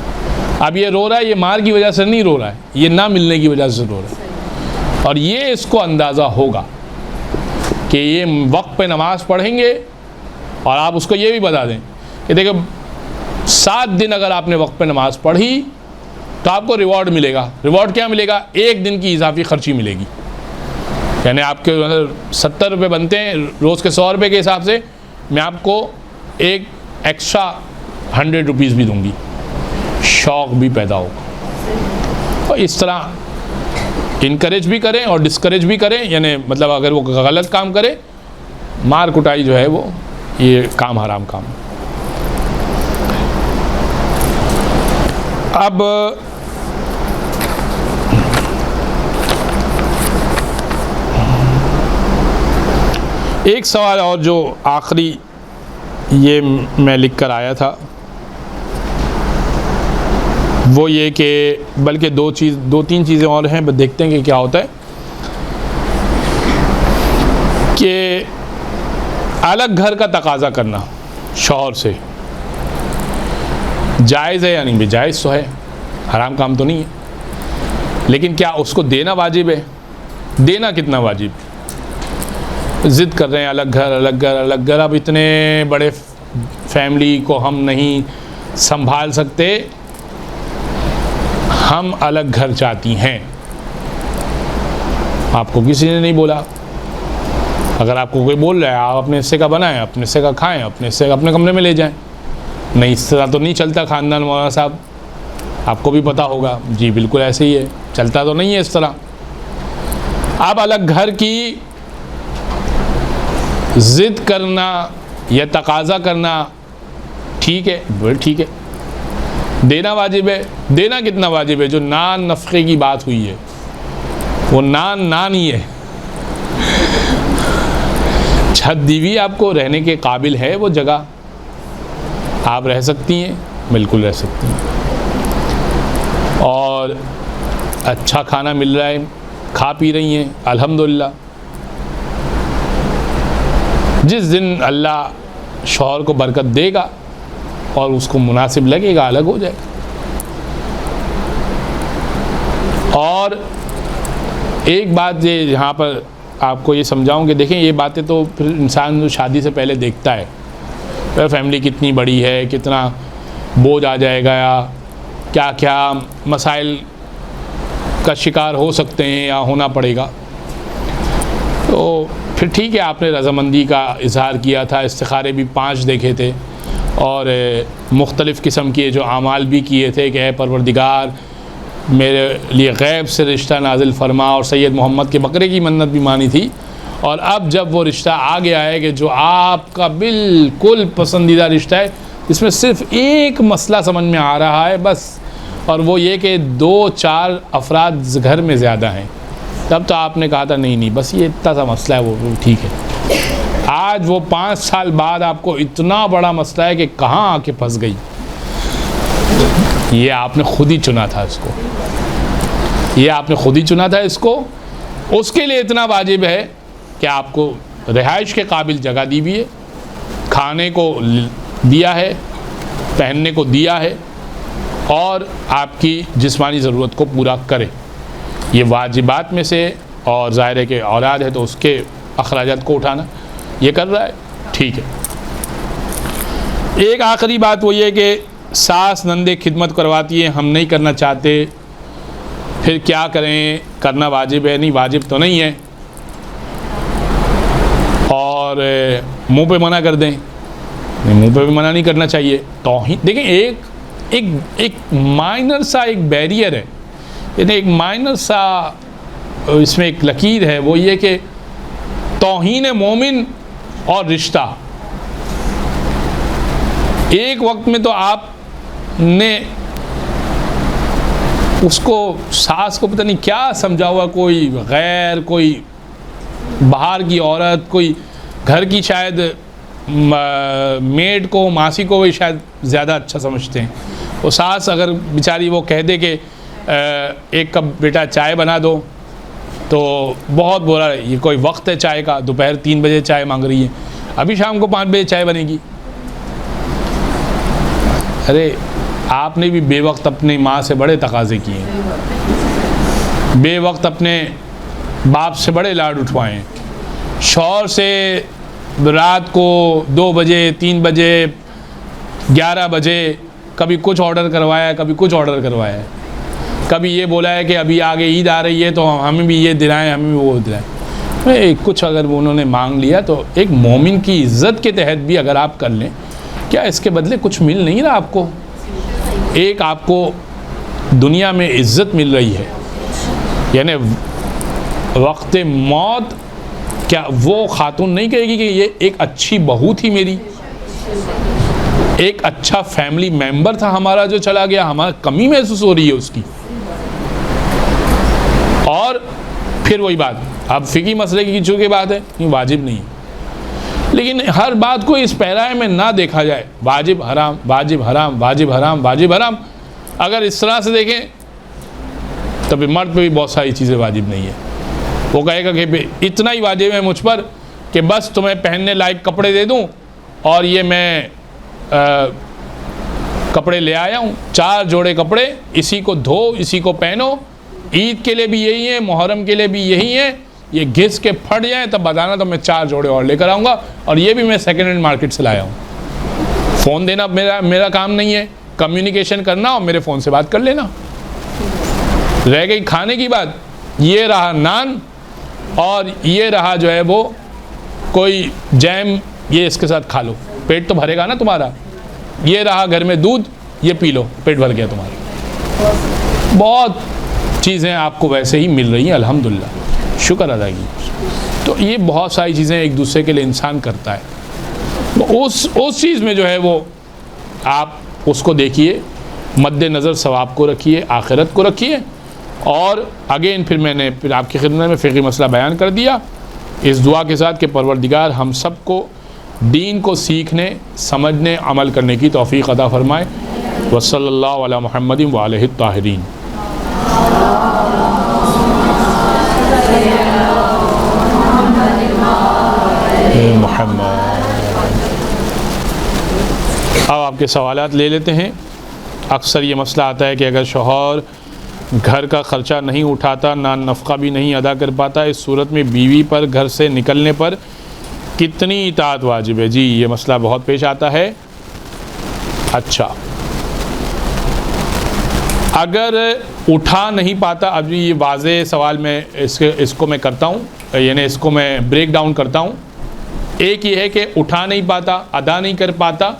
अब ये रो रहा है, ये मार की वजह से नहीं रो रहा है, ये ना मिलने की वजह से रो रहा है। और ये इसको अंदाज़ा होगा कि ये वक्त पे नमाज़ पढ़ेंगे। और आप उसको ये भी बता दें कि देखो 7 दिन अगर आपने वक्त पे नमाज़ पढ़ी तो आपको रिवॉर्ड मिलेगा। रिवॉर्ड क्या मिलेगा? 1 दिन की इजाफी खर्ची मिलेगी। यानी आपके 70 रुपये बनते हैं रोज़ के 100 रुपये के हिसाब से, मैं आपको एक एक्स्ट्रा 100 रुपीज़ भी दूंगी, शौक़ भी पैदा होगा। और इस तरह इनकरेज भी करें और डिस्करेज भी करें, यानी मतलब अगर वो गलत काम करे, मार कुटाई जो है वो ये काम हराम काम। अब एक सवाल और जो आखिरी ये मैं लिख कर आया था वो ये कि, बल्कि 2-3 चीज़ें और हैं, बस देखते हैं कि क्या होता है। कि अलग घर का तकाजा करना शौहर से जायज़ है या नहीं? भी जायज़ तो है, हराम काम तो नहीं है, लेकिन क्या उसको देना वाजिब है? देना कितना वाजिब। ज़िद कर रहे हैं अलग घर अलग घर अलग घर, अब इतने बड़े फैमिली को हम नहीं संभाल सकते, हम अलग घर चाहती हैं। आपको किसी ने नहीं बोला। अगर आपको कोई बोल रहा है आप अपने हिस्से का बनाएं, अपने हिस्से का खाएं, अपने हिस्से का अपने कमरे में ले जाएं। नहीं, इस तरह तो नहीं चलता ख़ानदान मौलाना साहब, आपको भी पता होगा। जी बिल्कुल ऐसे ही है, चलता तो नहीं है इस तरह। अब अलग घर की ज़िद करना या तकाज़ा करना ठीक है, बिल्कुल ठीक है। देना वाजिब है। देना कितना वाजिब है? जो नान नफ़क़े की बात हुई है, वो नान ही है। छत दी हुई आपको, रहने के काबिल है वो जगह, आप रह सकती हैं, बिल्कुल रह सकती हैं। और अच्छा खाना मिल रहा है, खा पी रही हैं, अल्हम्दुलिल्लाह। जिस दिन अल्लाह शौहर को बरकत देगा और उसको मुनासिब लगेगा, अलग हो जाएगा। और एक बात ये यहाँ पर आपको ये समझाऊँ कि देखें, ये बातें तो फिर इंसान जो शादी से पहले देखता है, फिर फैमिली कितनी बड़ी है, कितना बोझ आ जाएगा, या क्या क्या मसाइल का शिकार हो सकते हैं या होना पड़ेगा। तो फिर ठीक है, आपने रज़ामंदी का इज़हार किया था, इस्तिखारे भी 5 देखे थे और मुख्तलिफ़ किस्म के जो आमाल भी किए थे कि ऐ परवरदिगार मेरे लिए गैब से रिश्ता नाजिल फरमा, और सैयद मोहम्मद के बकरे की मन्नत भी मानी थी। और अब जब वो रिश्ता आ गया है कि जो आपका बिल्कुल पसंदीदा रिश्ता है, इसमें सिर्फ़ एक मसला समझ में आ रहा है बस, और वो ये कि 2-4 अफराद घर में ज़्यादा हैं, तब तो आपने कहा था नहीं बस ये इतना सा मसला है, वो ठीक है। आज वो 5 साल बाद आपको इतना बड़ा मसला है कि कहाँ आके फंस गई। ये आपने खुद ही चुना था इसको, ये आपने खुद ही चुना था इसको। उसके लिए इतना वाजिब है कि आपको रिहाइश के काबिल जगह दी भी है, खाने को दिया है, पहनने को दिया है, और आपकी जिस्मानी ज़रूरत को पूरा करे। ये वाजिबात में से, और ज़ाहिर है कि औलाद है तो उसके अखराजात को उठाना ये कर रहा है, ठीक है। एक आखिरी बात वो ये कि सास नंदे खिदमत करवाती है, हम नहीं करना चाहते, फिर क्या करें? करना वाजिब है? नहीं, वाजिब तो नहीं है। और मुंह पे मना कर दें? नहीं, मुंह पे भी मना नहीं करना चाहिए। तौहीन देखें, एक माइनर सा एक बैरियर है, यानी एक माइनर सा इसमें एक लकीर है, वो ये कि तौहीन मोमिन और रिश्ता। एक वक्त में तो आपने उसको, सास को पता नहीं क्या समझा हुआ, कोई गैर, कोई बाहर की औरत, कोई घर की शायद मेड को, मासी को भी शायद ज़्यादा अच्छा समझते हैं। वो सास अगर बेचारी वो कह दे कि एक कप बेटा चाय बना दो, तो बहुत बुरा है, ये कोई वक्त है चाय का, दोपहर 3 बजे चाय मांग रही है, अभी शाम को 5 बजे चाय बनेगी। अरे आपने भी बेवक्त अपनी माँ से बड़े तकाज़े किए, बेवक्त अपने बाप से बड़े लाड उठवाए, शौहर से रात को 2 बजे 3 बजे 11 बजे कभी कुछ ऑर्डर करवाया, कभी कुछ ऑर्डर करवाया, कभी ये बोला है कि अभी आगे ईद आ रही है तो हमें भी ये दिलाएं, हमें भी वो दिलाएं। कुछ अगर उन्होंने मांग लिया तो एक मोमिन की इज़्ज़त के तहत भी अगर आप कर लें, क्या इसके बदले कुछ मिल नहीं रहा आपको? एक आपको दुनिया में इज़्ज़त मिल रही है, यानी वक्त मौत क्या वो खातून नहीं कहेगी कि ये एक अच्छी बहू थी मेरी, एक अच्छा फैमिली मेंबर था हमारा जो चला गया, हमारा कमी महसूस हो रही है उसकी। और फिर वही बात, अब फ़िकी मसले की चूँकि बात है, ये वाजिब नहीं है, लेकिन हर बात को इस पैराए में ना देखा जाए, वाजिब हराम, वाजिब हराम, वाजिब हराम, वाजिब हराम। अगर इस तरह से देखें तभी मर्द पे भी बहुत सारी चीज़ें वाजिब नहीं है। वो कहेगा कि इतना ही वाजिब है मुझ पर कि बस तुम्हें पहनने लायक कपड़े दे दूं, और ये मैं कपड़े ले आया हूँ, 4 जोड़े कपड़े, इसी को धो, इसी को पहनो, ईद के लिए भी यही है, मुहर्रम के लिए भी यही है, ये घिस के फट जाए तब बताना, तो मैं 4 जोड़े और लेकर आऊँगा, और ये भी मैं सेकेंड हैंड मार्केट से लाया हूँ। फ़ोन देना मेरा काम नहीं है, कम्युनिकेशन करना और मेरे फ़ोन से बात कर लेना। रह गई खाने की बात, ये रहा नान और ये रहा जो है वो कोई जैम, ये इसके साथ खा लो, पेट तो भरेगा ना तुम्हारा। ये रहा घर में दूध, ये पी लो, पेट भर गया तुम्हारा। बहुत चीज़ें आपको वैसे ही मिल रही हैं, अल्हम्दुलिल्लाह, शुक्र अदा कीजिए। तो ये बहुत सारी चीज़ें एक दूसरे के लिए इंसान करता है, तो उस चीज़ में जो है वो आप उसको देखिए, मद्देनज़र सवाब को रखिए, आखिरत को रखिए। और अगेन फिर मैंने आपकी खिदमत में फ़िक़ही मसला बयान कर दिया, इस दुआ के साथ कि परवरदिगार हम सबको दीन को सीखने, समझने, अमल करने की तौफ़ीक़ अता फ़रमाए। वसल्लल्लाहु अला मुहम्मदिन व आलिहि ताहिरीन। अब आपके सवालात ले लेते हैं। अक्सर ये मसला आता है कि अगर शौहर घर का ख़र्चा नहीं उठाता, ना नफ़क़ा भी नहीं अदा कर पाता, इस सूरत में बीवी पर घर से निकलने पर कितनी इताअत वाजिब है? जी, ये मसला बहुत पेश आता है। अच्छा, अगर उठा नहीं पाता, अभी ये वाज़े सवाल में इसको मैं करता हूँ, यानी इसको मैं ब्रेक डाउन करता हूँ। एक ये है कि उठा नहीं पाता, अदा नहीं कर पाता,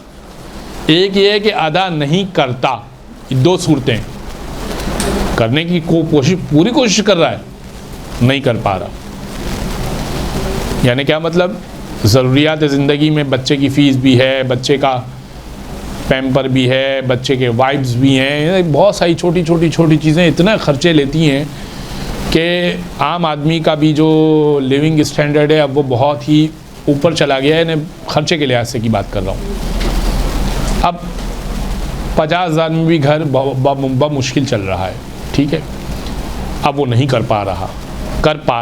एक ये है कि अदा नहीं करता। दो सूरतें, करने की पूरी कोशिश कर रहा है, नहीं कर पा रहा। यानी क्या मतलब, ज़रूरियात ज़िंदगी में बच्चे की फ़ीस भी है, बच्चे का पैम्पर भी है, बच्चे के वाइप्स भी हैं, बहुत सारी छोटी चीज़ें इतना ख़र्चे लेती हैं कि आम आदमी का भी जो लिविंग स्टैंडर्ड है अब वो बहुत ही ऊपर चला गया है। ख़र्चे के लिहाज से की बात कर रहा हूँ। अब 50,000 में भी घर मुश्किल चल रहा है, ठीक है। अब वो नहीं कर पा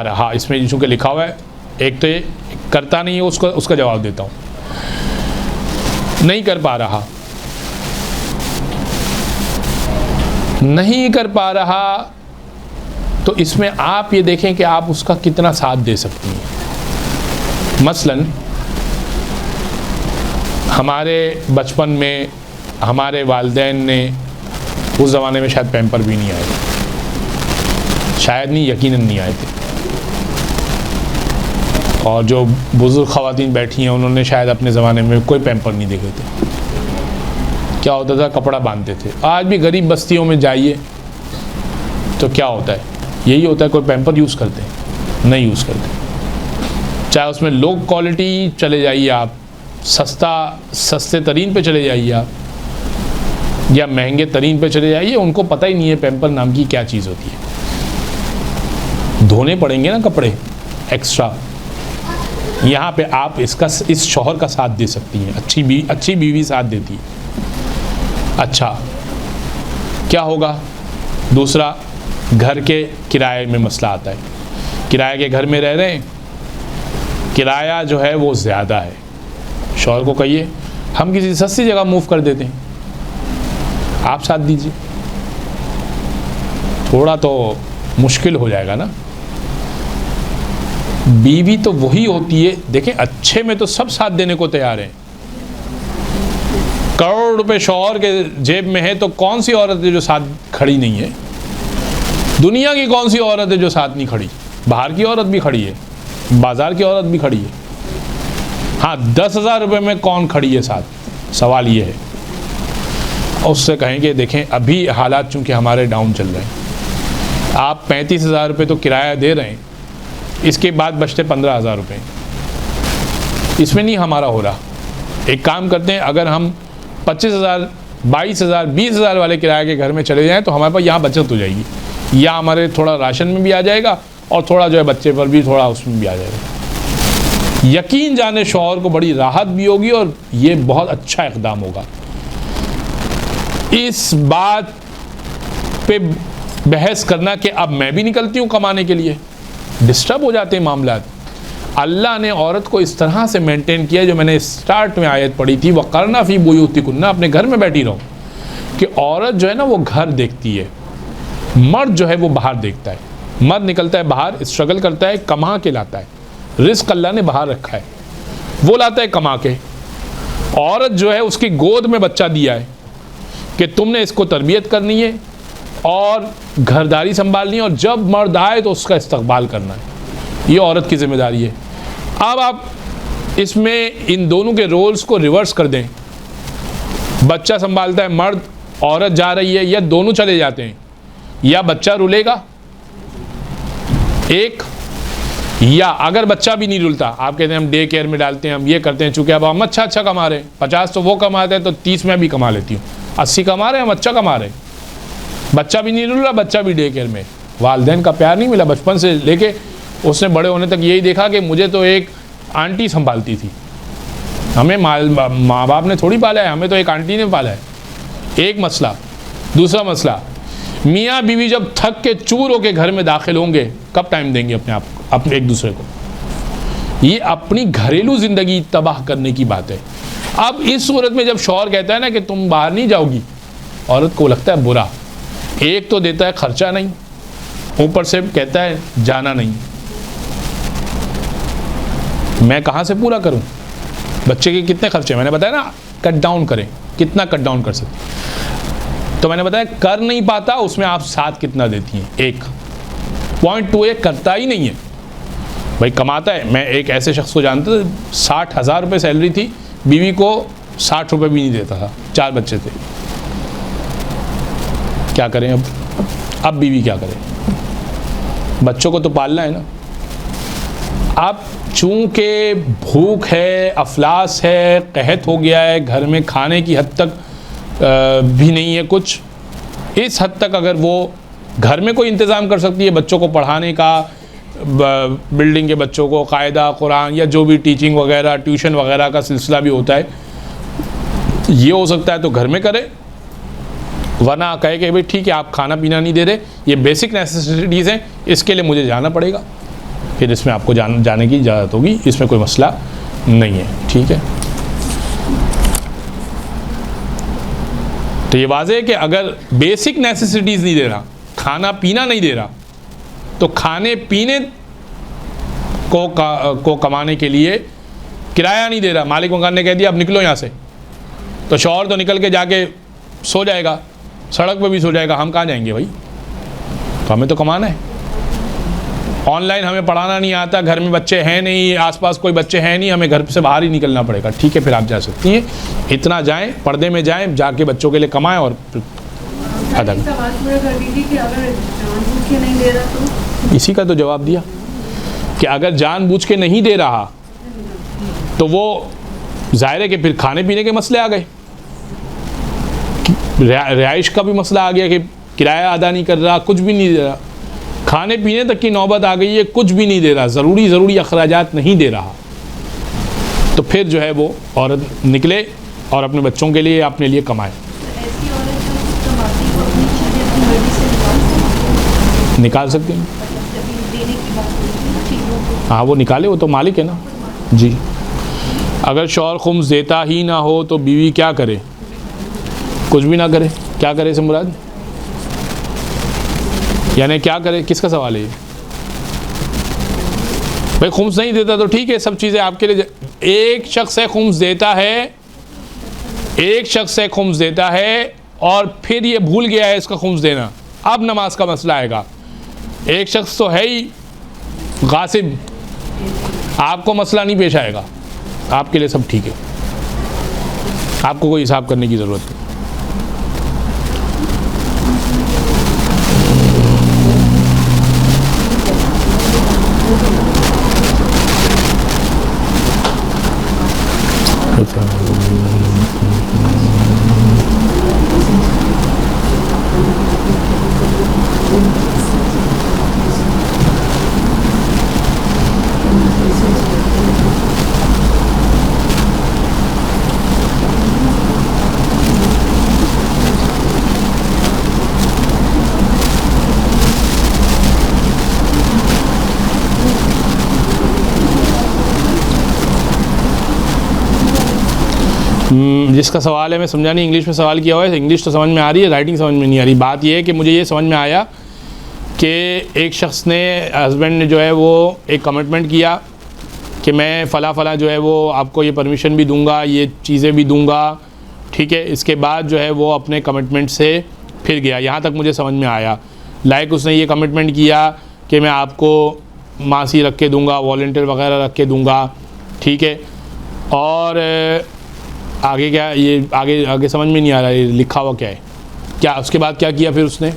रहा, इसमें चूँकि लिखा हुआ है, एक तो ये करता नहीं है, उसका जवाब देता हूँ। नहीं कर पा रहा, तो इसमें आप ये देखें कि आप उसका कितना साथ दे सकती हैं। मसलन हमारे बचपन में हमारे वालिदैन ने, उस ज़माने में शायद पैम्पर भी नहीं आए थे, शायद नहीं, यकीनन नहीं आए थे। और जो बुज़ुर्ग ख़वातीन बैठी हैं उन्होंने शायद अपने ज़माने में कोई पैम्पर नहीं देखे थे। क्या होता था, कपड़ा बांधते थे। आज भी गरीब बस्तियों में जाइए तो क्या होता है, यही होता है, कोई पैम्पर यूज़ करते हैं? नहीं यूज़ करते। चाहे उसमें लो क्वालिटी चले जाइए आप, सस्ते तरीन पे चले जाइए आप, या महंगे तरीन पे चले जाइए, उनको पता ही नहीं है पैम्पर नाम की क्या चीज़ होती है। धोने पड़ेंगे ना कपड़े एक्स्ट्रा। यहाँ पे आप इस शौहर का साथ दे सकती हैं, अच्छी बीवी साथ देती है। अच्छा, क्या होगा? दूसरा, घर के किराए में मसला आता है। किराए के घर में रह रहे हैं, किराया जो है वो ज़्यादा है। शौहर को कहिए हम किसी सस्ती जगह मूव कर देते हैं, आप साथ दीजिए। थोड़ा तो मुश्किल हो जाएगा ना। बीवी तो वही होती है, देखें अच्छे में तो सब साथ देने को तैयार हैं। करोड़ रुपए शौहर के जेब में है तो कौन सी औरत है जो साथ खड़ी नहीं है? दुनिया की कौन सी औरत है जो साथ नहीं खड़ी? बाहर की औरत भी खड़ी है, बाजार की औरत भी खड़ी है। हाँ, 10,000 रुपये में कौन खड़ी है साथ? सवाल ये है। उससे कहेंगे देखें अभी हालात चूँकि हमारे डाउन चल रहे हैं, आप 35,000 रुपये तो किराया दे रहे हैं, इसके बाद बचते 15,000 रुपये, इसमें नहीं हमारा हो रहा। एक काम करते हैं, अगर हम 25,000, 22,000, 20,000 वाले किराए के घर में चले जाएं तो हमारे पास यहाँ बचत हो जाएगी, या हमारे थोड़ा राशन में भी आ जाएगा और थोड़ा जो है बच्चे पर भी थोड़ा उसमें भी आ जाएगा। यकीन जाने शौहर को बड़ी राहत भी होगी और ये बहुत अच्छा इक़दाम होगा। इस बात पे बहस करना कि अब मैं भी निकलती हूँ कमाने के लिए, डिस्टर्ब हो जाते हैं मामलात। अल्लाह ने औरत को इस तरह से मेंटेन किया, जो मैंने स्टार्ट में आयत पढ़ी थी, वक़रना फ़ी बुयूतिकुन्ना, अपने घर में बैठी रहो, कि औरत जो है ना वो घर देखती है, मर्द जो है वो बाहर देखता है। मर्द निकलता है बाहर, स्ट्रगल करता है, कमा के लाता है, रिस्क अल्लाह ने बाहर रखा है, वो लाता है कमा के। औरत जो है उसकी गोद में बच्चा दिया है कि तुमने इसको तरबियत करनी है और घरदारी संभालनी है, और जब मर्द आए तो उसका इस्तकबाल करना है। ये औरत की जिम्मेदारी है। अब आप इसमें इन दोनों के रोल्स को रिवर्स कर दें, बच्चा संभालता है मर्द, औरत जा रही है, या दोनों चले जाते हैं, या बच्चा रुलेगा एक, या अगर बच्चा भी नहीं रुलता, आप कहते हैं हम डे केयर में डालते हैं, हम ये करते हैं, चूँकि अब हम अच्छा कमा रहे हैं, 50 तो वो कमाते हैं तो 30 में भी कमा लेती हूँ, 80 कमा रहे हैं, हम अच्छा कमा रहे हैं, बच्चा भी नहीं रुल रहा, बच्चा भी डे केयर में, वालिदैन का प्यार नहीं मिला बचपन से लेके उसने बड़े होने तक। यही देखा कि मुझे तो एक आंटी संभालती थी, हमें माँ बाप ने थोड़ी पाला है, हमें तो एक आंटी ने पाला है। एक मसला। दूसरा मसला, मियाँ बीवी जब थक के चूर होके घर में दाखिल होंगे, कब टाइम देंगे अपने आप अपने एक दूसरे को? ये अपनी घरेलू ज़िंदगी तबाह करने की बात है। अब इस सूरत में जब शौहर कहता है ना कि तुम बाहर नहीं जाओगी, औरत को लगता है बुरा। एक तो देता है खर्चा नहीं, ऊपर से कहता है जाना नहीं। मैं कहाँ से पूरा करूँ? बच्चे के कितने खर्चे? मैंने बताया ना कट डाउन करें, कितना कट डाउन कर सकते। तो मैंने बताया कर नहीं पाता, उसमें आप साथ कितना देती हैं? 1.2 करता ही नहीं है भाई, कमाता है। मैं एक ऐसे शख्स को जानता था, 60,000 रुपये सैलरी थी, बीवी को 60 रुपये भी नहीं देता था, 4 बच्चे थे। क्या करें अब बीवी क्या करे? बच्चों को तो पालना है ना। अब चूँकि भूख है, अफलास है, कहत हो गया है, घर में खाने की हद तक भी नहीं है कुछ, इस हद तक अगर वो घर में कोई इंतज़ाम कर सकती है बच्चों को पढ़ाने का, बिल्डिंग के बच्चों को कायदा कुरान या जो भी टीचिंग वगैरह ट्यूशन वगैरह का सिलसिला भी होता है, ये हो सकता है तो घर में करे, वरना कहे कि भाई ठीक है आप खाना पीना नहीं दे रहे, ये बेसिक नेसेसिटीज़ हैं, इसके लिए मुझे जाना पड़ेगा, फिर इसमें आपको जाने की इजाज़त होगी, इसमें कोई मसला नहीं है। ठीक है, तो ये वाज़ेह है कि अगर बेसिक नेसेसिटीज़ नहीं दे रहा, खाना पीना नहीं दे रहा, तो खाने पीने को कमाने के लिए किराया नहीं दे रहा, मालिक मकान ने कह दिया अब निकलो यहाँ से, तो शौहर तो निकल के जाके सो जाएगा, सड़क पे भी सो जाएगा, हम कहाँ जाएंगे भाई? तो हमें तो कमाना है। ऑनलाइन हमें पढ़ाना नहीं आता, घर में बच्चे हैं नहीं, आसपास कोई बच्चे हैं नहीं, हमें घर से बाहर ही निकलना पड़ेगा। ठीक है, फिर आप जा सकती हैं, इतना जाएं, पर्दे में जाएं, जाके बच्चों के लिए कमाएं और अदा। इसी का तो जवाब दिया कि अगर जानबूझ के नहीं दे रहा तो वो ज़ाहिर है कि फिर खाने पीने के मसले आ गए, रिहाइश का भी मसला आ गया कि किराया अदा नहीं कर रहा, कुछ भी नहीं दे रहा, खाने पीने तक की नौबत आ गई है, कुछ भी नहीं दे रहा, ज़रूरी अखराजात नहीं दे रहा, तो फिर जो है वो औरत निकले और अपने बच्चों के लिए अपने लिए कमाए। निकाल सकते हैं, हाँ वो निकाले, वो तो मालिक है ना जी। अगर शौहर खुम्स देता ही ना हो तो बीवी क्या करे? कुछ भी ना करे। क्या करे से मुराद? यानी क्या करे, किसका सवाल है ये? भाई खुम्स नहीं देता तो ठीक है, सब चीज़ें आपके लिए। एक शख्स है खुम्स देता है, एक शख्स है खुम्स देता है और फिर ये भूल गया है इसका खुम्स देना, अब नमाज का मसला आएगा। एक शख्स तो है ही गासिब, आपको मसला नहीं पेश आएगा, आपके लिए सब ठीक है, आपको कोई हिसाब करने की ज़रूरत नहीं। जिसका सवाल है मैं समझा नहीं, इंग्लिश में सवाल किया हुआ है, इंग्लिश तो समझ में आ रही है, राइटिंग समझ में नहीं आ रही। बात यह है कि मुझे ये समझ में आया कि एक शख्स ने, हस्बैंड ने जो है वो एक कमिटमेंट किया कि मैं फ़ला जो है वो आपको ये परमिशन भी दूंगा, ये चीज़ें भी दूंगा, ठीक है। इसके बाद जो है वो अपने कमिटमेंट से फिर गया। यहाँ तक मुझे समझ में आया। लाइक उसने ये कमिटमेंट किया कि मैं आपको मासी रख के दूंगा, वॉलंटियर वगैरह रख के दूंगा, ठीक है। और आगे क्या, ये आगे समझ में नहीं आ रहा, ये लिखा हुआ क्या है, क्या उसके बाद क्या किया फिर उसने?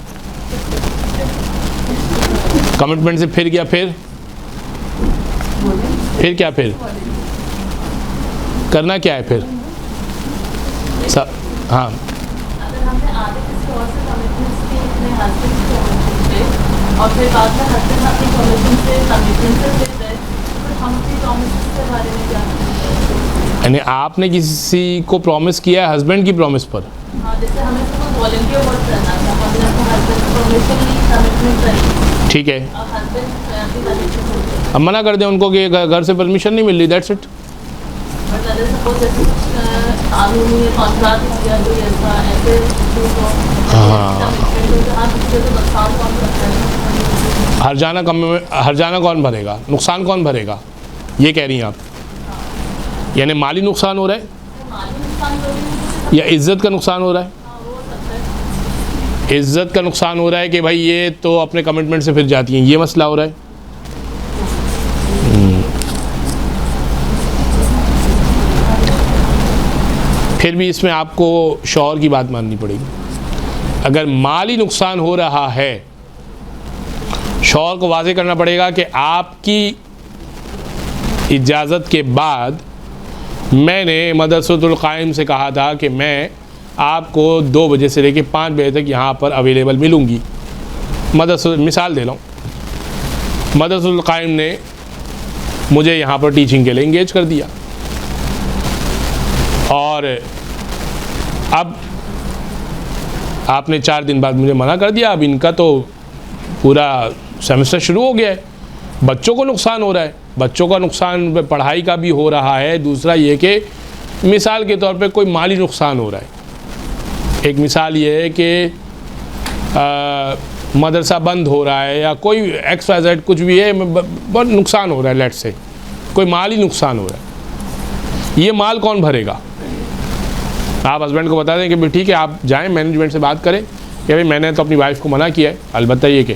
कमिटमेंट से फिर गया, फिर क्या, फिर करना क्या है फिर? सब हाँ, अगर हमने आगे किसी और से कमिटमेंट्स की अपने हस्बैंड की कमिटमेंट पे और फिर बाद में हस्बैंड अपनी कमिटमेंट से फिर गए, तो हम अपनी प्रॉमिसेस के बारे में क्या करेंगे? यानी आपने किसी को प्रॉमिस किया है हस्बैंड की प्रॉमिस पर? हाँ, जैसे हमें तो वॉलंटियर वर्क करना था, हमने अपने हस्बैंड की परमिशन ली, कमिटमेंट करी, ठीक है। और हस्बैंड अपनी कमिटमेंट हो गए। अब मना कर दें उनको कि घर से परमिशन नहीं मिल रही, दैट्स इट। बट अगर सपोज जैसे कानूनी कॉन्ट्रैक्ट किया कोई ऐसे नुकसान कौन करता है? हर्जाना कौन भरेगा, नुकसान कौन भरेगा, ये कह रही हैं आप? यानी माली नुकसान हो रहा है माली नुकसान तो या इज़्ज़त का नुकसान हो रहा है? हो सकता है। इज़्ज़त का नुकसान हो रहा है कि भाई ये तो अपने कमिटमेंट से फिर जाती हैं, ये मसला हो रहा है। फिर भी इसमें आपको शौहर की बात माननी पड़ेगी। अगर माली नुकसान हो रहा है, शौहर को वाज़ेह करना पड़ेगा कि आपकी इजाज़त के बाद मैंने मदरसतुल क़ाइम से कहा था कि मैं आपको 2 बजे से लेकर 5 बजे तक यहाँ पर अवेलेबल मिलूँगी। मिसाल दे रहा हूँ, मदरसतुल क़ाइम ने मुझे यहाँ पर टीचिंग के लिए इंगेज कर दिया, और अब आपने 4 दिन बाद मुझे मना कर दिया। अब इनका तो पूरा सेमेस्टर शुरू हो गया है, बच्चों को नुकसान हो रहा है, बच्चों का नुकसान पढ़ाई का भी हो रहा है। दूसरा ये कि मिसाल के तौर पे कोई माली नुकसान हो रहा है। एक मिसाल ये है कि मदरसा बंद हो रहा है या कोई XYZ कुछ भी है, बहुत नुकसान हो रहा है, लेट से कोई माली नुकसान हो रहा है, ये माल कौन भरेगा? आप हस्बैंड को बता दें कि भाई ठीक है, आप जाएं मैनेजमेंट से बात करें कि भाई मैंने तो अपनी वाइफ को मना किया है, अलबत्ता ये कि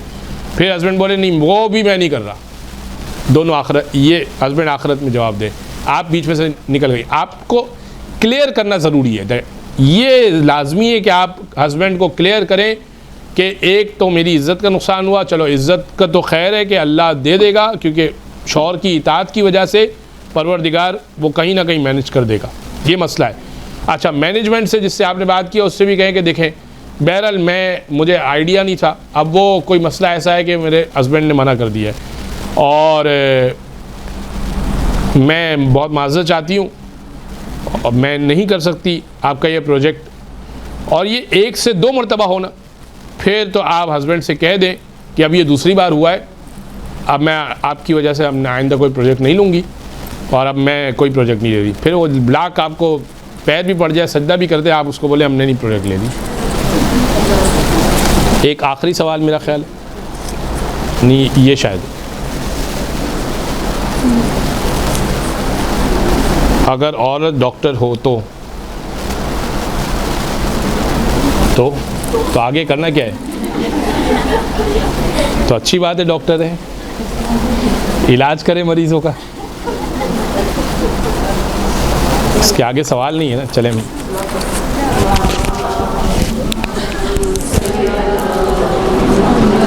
फिर हस्बैंड बोले नहीं वो भी मैं नहीं कर रहा, दोनों आखिरत, ये हस्बैंड आखिरत में जवाब दे, आप बीच में से निकल गई। आपको क्लियर करना ज़रूरी है, ये लाजमी है कि आप हस्बैंड को क्लियर करें कि एक तो मेरी इज़्ज़त का नुकसान हुआ, चलो इज़्ज़त का तो खैर है कि अल्लाह दे देगा, क्योंकि शौहर की इताअत की वजह से परवरदिगार वो कहीं ना कहीं मैनेज कर देगा, ये मसला है। अच्छा, मैनेजमेंट से जिससे आपने बात की उससे भी कहें कि देखें बहरहाल मुझे आइडिया नहीं था, अब वो कोई मसला ऐसा है कि मेरे हस्बैंड ने मना कर दिया है और मैं बहुत माज़रत चाहती हूँ और मैं नहीं कर सकती आपका ये प्रोजेक्ट, और ये 1 से 2 मरतबा होना, फिर तो आप हस्बैंड से कह दें कि अब ये दूसरी बार हुआ है, अब मैं आपकी वजह से अब आइंदा कोई प्रोजेक्ट नहीं लूँगी और अब मैं कोई प्रोजेक्ट नहीं ले रही। फिर वो ब्लॉक आपको पैर भी पड़ जाए, सजदा भी करते, आप उसको बोले हमने नहीं प्रोजेक्ट ले ली। एक आखिरी सवाल मेरा ख्याल है, नहीं ये शायद, अगर औरत डॉक्टर हो तो आगे करना क्या है? तो अच्छी बात है, डॉक्टर है, इलाज करे मरीजों का, इसके आगे सवाल नहीं है ना। चले मैं